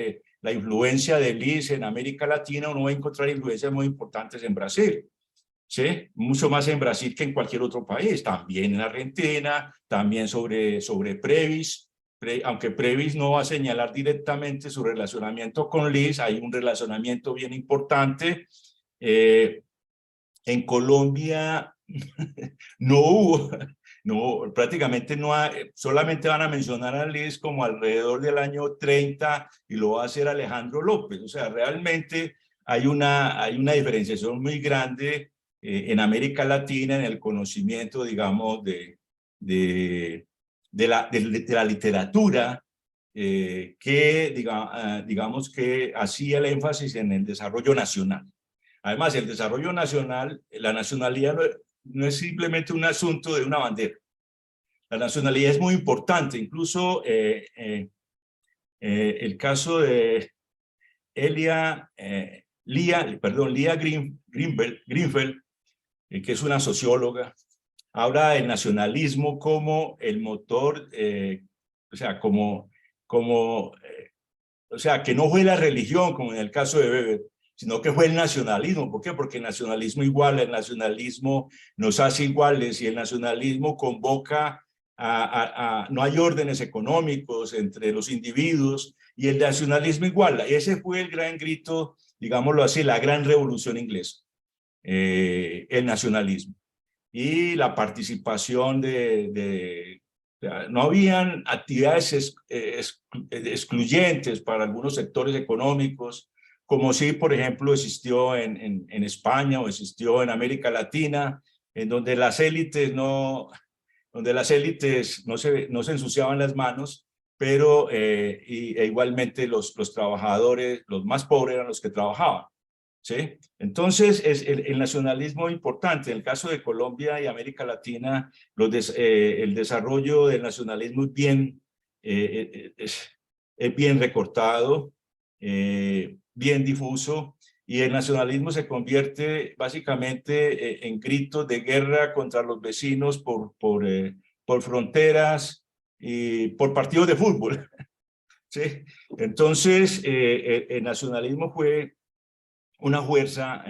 la influencia de Liz en América Latina. Uno va a encontrar influencias muy importantes en Brasil. ¿Sí? Mucho más en Brasil que en cualquier otro país, también en Argentina, también sobre Previs, aunque Previs no va a señalar directamente su relacionamiento con Liz, hay un relacionamiento bien importante. En Colombia no hubo, prácticamente no hay, solamente van a mencionar a Liz como alrededor del año 30 y lo va a hacer Alejandro López. O sea, realmente hay una diferenciación muy grande en América Latina en el conocimiento, digamos, de la literatura que, digamos, que hacía el énfasis en el desarrollo nacional. Además, el desarrollo nacional, la nacionalidad no es simplemente un asunto de una bandera. La nacionalidad es muy importante, incluso el caso de Lia Greenfeld, que es una socióloga, habla del nacionalismo como el motor, o sea, que no fue la religión, como en el caso de Weber, sino que fue el nacionalismo. ¿Por qué? Porque el nacionalismo iguala, el nacionalismo nos hace iguales y el nacionalismo convoca no hay órdenes económicos entre los individuos y el nacionalismo iguala. Ese fue el gran grito, digámoslo así, la gran revolución inglesa, el nacionalismo. Y la participación no habían actividades excluyentes para algunos sectores económicos, como si, por ejemplo, existió en España o existió en América Latina, en donde las élites no se ensuciaban las manos, pero igualmente los trabajadores, los más pobres eran los que trabajaban. ¿Sí? Entonces, el nacionalismo es importante. En el caso de Colombia y América Latina, el desarrollo del nacionalismo es bien recortado, bien difuso, y el nacionalismo se convierte básicamente en gritos de guerra contra los vecinos por fronteras y por partidos de fútbol. ¿Sí? Entonces, el nacionalismo fue una fuerza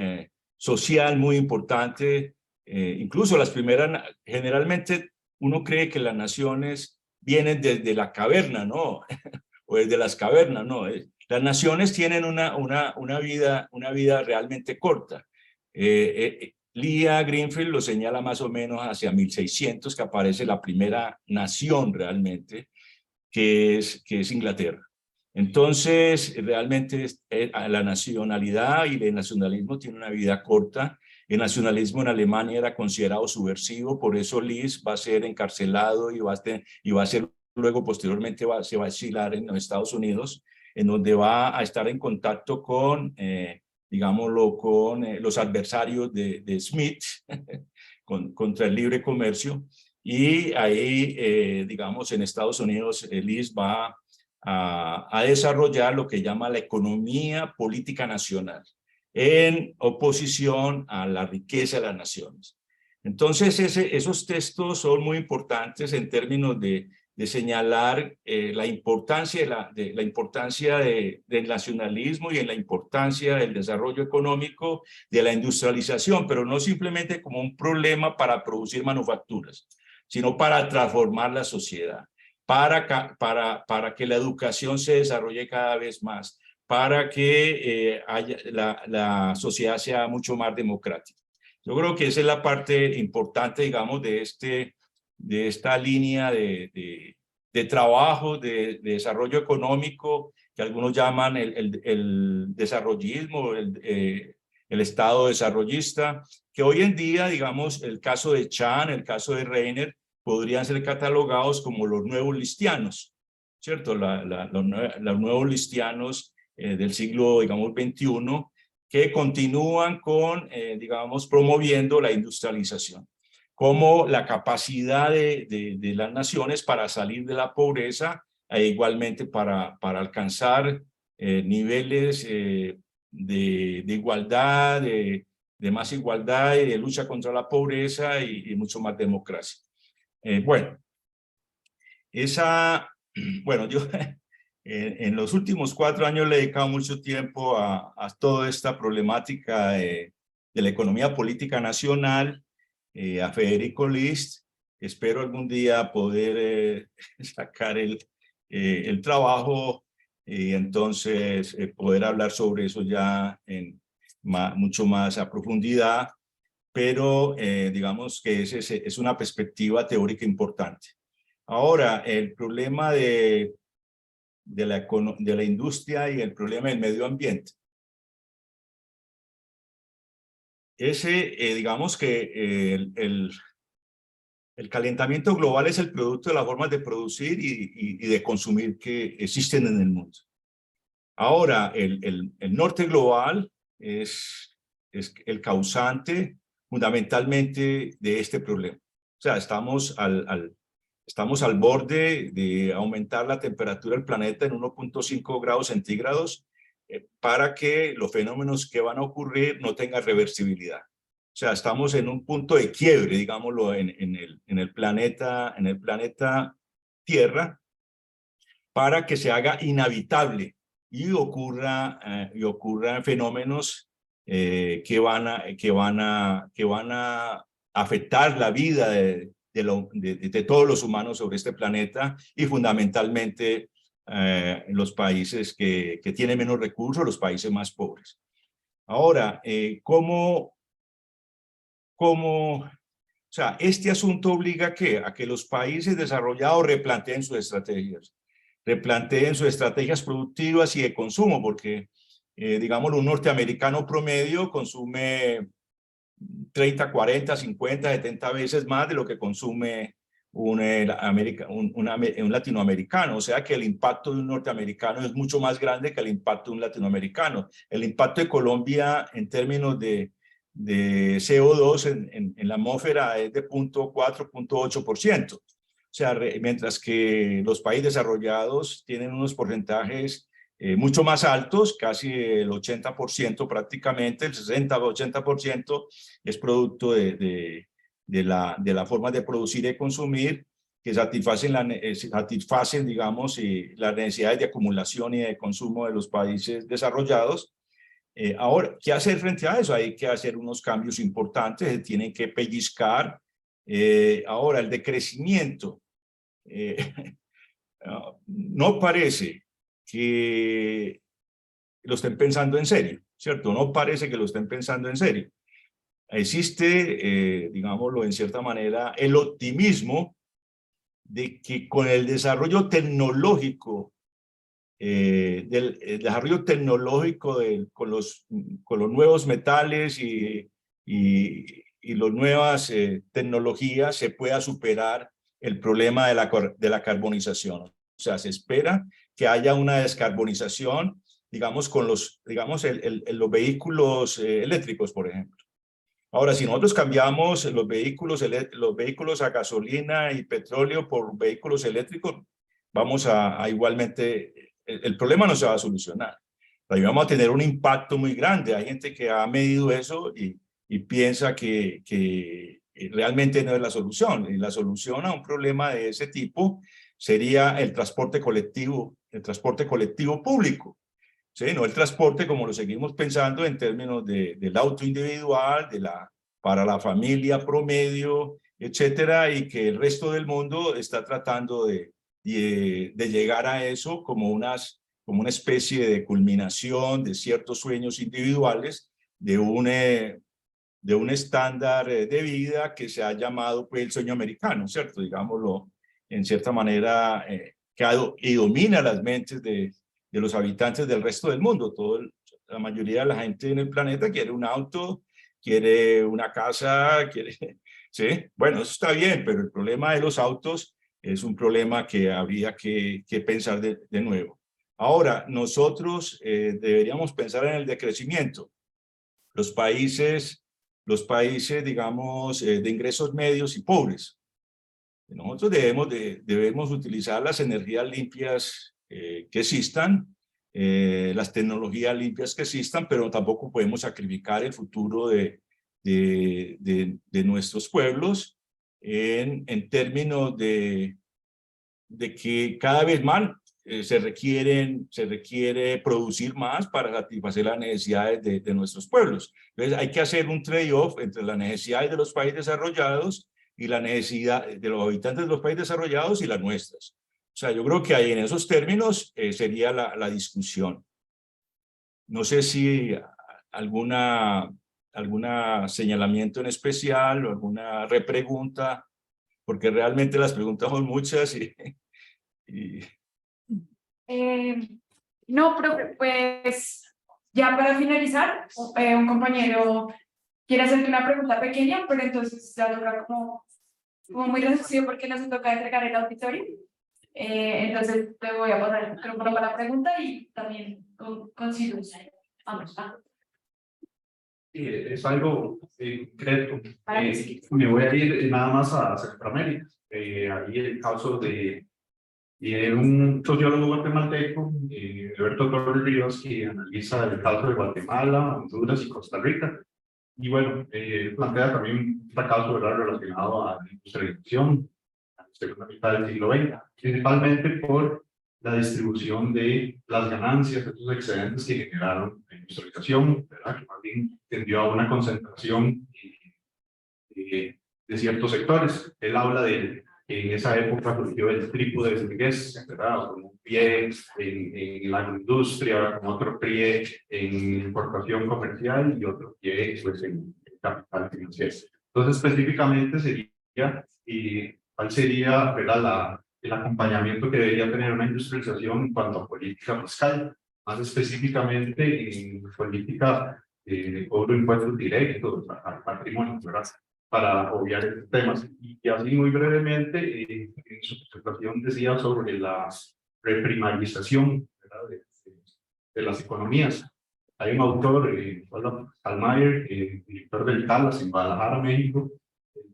social muy importante, incluso las primeras, generalmente uno cree que las naciones vienen desde la caverna, ¿no? O desde las cavernas, ¿no? Las naciones tienen una vida realmente corta. Lia Greenfeld lo señala más o menos hacia 1600, que aparece la primera nación realmente, que es Inglaterra. Entonces, realmente la nacionalidad y el nacionalismo tienen una vida corta. El nacionalismo en Alemania era considerado subversivo, por eso Lis va a ser encarcelado y va a ser luego posteriormente se va a exilar en los Estados Unidos, en donde va a estar en contacto con, digámoslo, con los adversarios de Smith contra el libre comercio. Y ahí, digamos, en Estados Unidos, Lis va a desarrollar lo que llama la economía política nacional, en oposición a la riqueza de las naciones. Entonces, esos textos son muy importantes en términos de señalar la importancia, del nacionalismo y en la importancia del desarrollo económico, de la industrialización, pero no simplemente como un problema para producir manufacturas, sino para transformar la sociedad, para que la educación se desarrolle cada vez más, para que la sociedad sea mucho más democrática. Yo creo que esa es la parte importante, digamos, de esta línea de trabajo, de desarrollo económico, que algunos llaman el desarrollismo, el Estado desarrollista, que hoy en día, digamos, el caso de Chan, el caso de Reiner, podrían ser catalogados como los nuevos listianos, ¿cierto? Los nuevos listianos del siglo, digamos, XXI, que continúan con, digamos, promoviendo la industrialización, como la capacidad de las naciones para salir de la pobreza e igualmente para alcanzar niveles de igualdad, de más igualdad y de lucha contra la pobreza y mucho más democracia. Bueno, yo en los últimos 4 años le he dedicado mucho tiempo a toda esta problemática de la economía política nacional, a Federico List. Espero algún día poder sacar el trabajo y entonces poder hablar sobre eso ya mucho más a profundidad, pero digamos que es una perspectiva teórica importante. Ahora, el problema de la industria y el problema del medio ambiente. Digamos que el calentamiento global es el producto de las formas de producir y de consumir que existen en el mundo. Ahora, el norte global es es el causante fundamentalmente de este problema. O sea, estamos al borde de aumentar la temperatura del planeta en 1.5 grados centígrados para que los fenómenos que van a ocurrir no tengan reversibilidad. O sea, estamos en un punto de quiebre, digámoslo, en el planeta Tierra, para que se haga inhabitable y ocurran fenómenos que van a afectar la vida de todos los humanos sobre este planeta y fundamentalmente los países que tienen menos recursos, los países más pobres. Ahora, o sea, este asunto obliga a que los países desarrollados replanteen sus estrategias productivas y de consumo, porque, digamos, un norteamericano promedio consume 30, 40, 50, 70 veces más de lo que consume un latinoamericano. O sea que el impacto de un norteamericano es mucho más grande que el impacto de un latinoamericano. El impacto de Colombia en términos de CO2 en la atmósfera es de 0.4, 0.8%. O sea, mientras que los países desarrollados tienen unos porcentajes mucho más altos, casi el 80% prácticamente, el 60 o 80% es producto de la forma de producir y consumir que satisfacen digamos, las necesidades de acumulación y de consumo de los países desarrollados. Ahora, ¿qué hacer frente a eso? Hay que hacer unos cambios importantes, se tienen que pellizcar. Ahora, el decrecimiento. No parece que lo estén pensando en serio, ¿cierto? No parece que lo estén pensando en serio. Existe, digámoslo en cierta manera, el optimismo de que con el desarrollo tecnológico, con los nuevos metales y las nuevas tecnologías se pueda superar el problema de la carbonización. O sea, se espera que haya una descarbonización, digamos, con los vehículos eléctricos, por ejemplo. Ahora, si nosotros cambiamos los vehículos a gasolina y petróleo por vehículos eléctricos, vamos a igualmente, el problema no se va a solucionar. Ahí vamos a tener un impacto muy grande. Hay gente que ha medido eso y piensa que realmente no es la solución. Y la solución a un problema de ese tipo sería el transporte colectivo público. ¿Sí? No el transporte como lo seguimos pensando en términos del auto individual, para la familia promedio, etcétera, y que el resto del mundo está tratando de llegar a eso como una especie de culminación de ciertos sueños individuales de un estándar de vida que se ha llamado pues, el sueño americano, ¿cierto? Digámoslo, en cierta manera, y domina las mentes de los habitantes del resto del mundo. La mayoría de la gente en el planeta quiere un auto, quiere una casa, ¿sí? Bueno, eso está bien, pero el problema de los autos es un problema que habría que pensar de nuevo. Ahora, nosotros deberíamos pensar en el decrecimiento. Los países, digamos, de ingresos medios y pobres. Nosotros debemos utilizar las energías limpias que existan, las tecnologías limpias que existan, pero tampoco podemos sacrificar el futuro de nuestros pueblos en términos de que cada vez más se requiere producir más para satisfacer las necesidades de nuestros pueblos. Entonces hay que hacer un trade-off entre las necesidades de los países desarrollados y la necesidad de los habitantes de los países desarrollados y las nuestras. O sea, yo creo que ahí en esos términos sería la discusión. No sé si alguna señalamiento en especial o alguna repregunta, porque realmente las preguntas son muchas No, profe, pues ya para finalizar, un compañero quiere hacerte una pregunta pequeña, pero entonces ya logra como muy reducido porque nos toca entregar el auditorio. Entonces te voy a pasar el micrófono para la pregunta y también con Silvia. Vamos. Es algo concreto. Me voy a ir nada más a Centroamérica. Ahí el caso de un sociólogo guatemalteco, Alberto Torres Rivas, que analiza el caso de Guatemala, Honduras y Costa Rica. Y bueno, plantea también un caso, ¿verdad?, relacionado a la industrialización, a la segunda mitad del siglo XX, principalmente por la distribución de las ganancias, de esos excedentes que generaron la industrialización, ¿verdad?, que más bien tendió a una concentración de ciertos sectores. Él habla de que en esa época surgió el trípode de burgués, ¿verdad?, con un pie en la agroindustria, con otro pie en importación comercial y otro pie pues, en capital financiero. Entonces, específicamente sería, ¿cuál sería, ¿verdad?, el acompañamiento que debería tener una industrialización en cuanto a política fiscal? Más específicamente en política de cobro de impuestos directos al patrimonio, ¿verdad?, para obviar estos temas. Y así muy brevemente, en su presentación decía sobre la reprimarización, ¿verdad?, de las economías. Hay un autor, Almayer, director del CALAS en Guadalajara, México,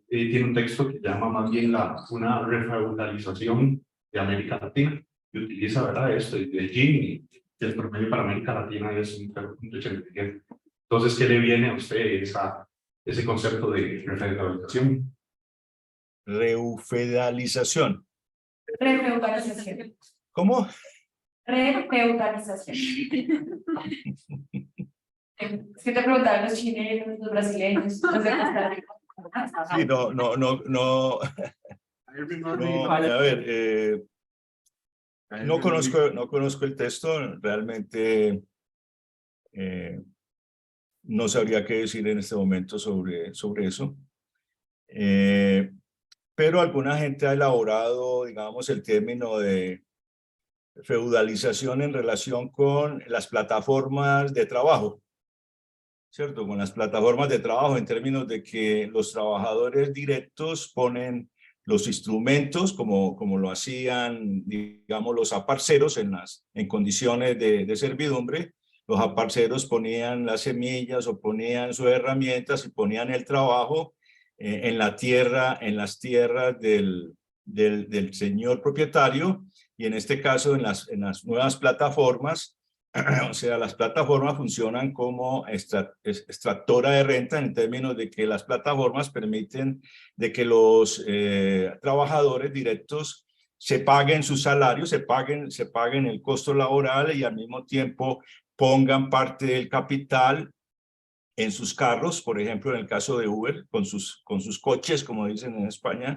tiene un texto que llama más bien una refeudalización de América Latina, y utiliza, ¿verdad?, esto de Gini, que el promedio para América Latina es un 0.87. Entonces, ¿qué le viene a usted ese concepto de refeudalización? Reufeudalización. Refeudalización. ¿Cómo? Refeudalización. Es que te preguntaban los chilenos, los brasileños, los de Costa Rica. Sí, no. A ver, no conozco el texto, realmente no sabría qué decir en este momento sobre eso. Pero alguna gente ha elaborado, digamos, el término de feudalización en relación con las plataformas de trabajo, ¿cierto? Con las plataformas de trabajo en términos de que los trabajadores directos ponen los instrumentos como lo hacían, digamos, los aparceros en condiciones de servidumbre. Los aparceros ponían las semillas o ponían sus herramientas y ponían el trabajo en la tierra, en las tierras del señor propietario, y en este caso en las nuevas plataformas, o sea, las plataformas funcionan como extractora de renta en términos de que las plataformas permiten de que los trabajadores directos se paguen sus salarios, se paguen el costo laboral y al mismo tiempo pongan parte del capital en sus carros, por ejemplo, en el caso de Uber, con sus coches, como dicen en España,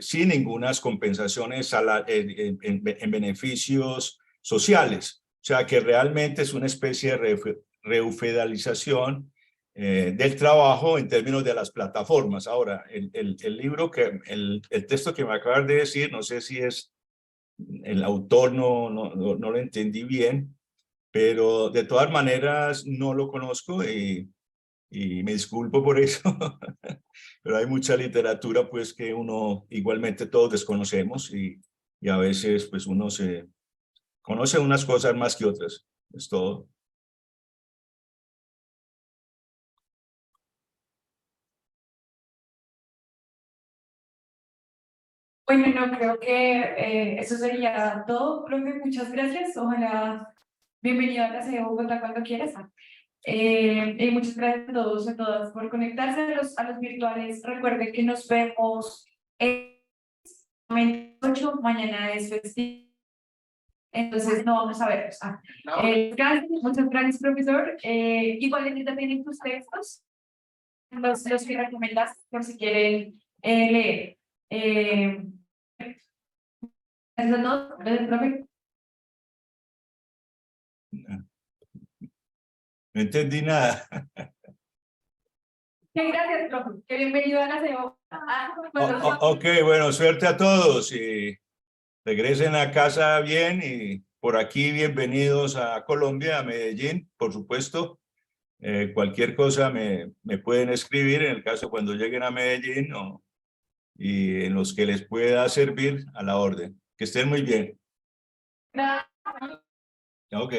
sin ninguna compensaciones en beneficios sociales. O sea, que realmente es una especie de reufeudalización del trabajo en términos de las plataformas. Ahora, el texto que me acabas de decir, no sé si es el autor, no lo entendí bien, pero de todas maneras no lo conozco y me disculpo por eso, pero hay mucha literatura pues que uno igualmente todos desconocemos y a veces pues uno se conoce unas cosas más que otras, es todo. Bueno, no, creo que eso sería todo, profe, muchas gracias, ojalá, bienvenido a la ciudad de Bogotá cuando quieras. Y muchas gracias a todos y a todas por conectarse a los virtuales. Recuerden que nos vemos el 28, mañana es festivo, entonces no vamos a verlos. Gracias, muchas gracias, profesor. Igualmente también en tus textos, los que recomendas por si quieren leer. Eso no, profe. No entendí nada. Gracias, profe. Que bienvenido a la CEO. Ok, bueno, suerte a todos y regresen a casa bien y por aquí bienvenidos a Colombia, a Medellín, por supuesto. Cualquier cosa me pueden escribir en el caso cuando lleguen a Medellín y en los que les pueda servir a la orden. Que estén muy bien. Gracias. Ok.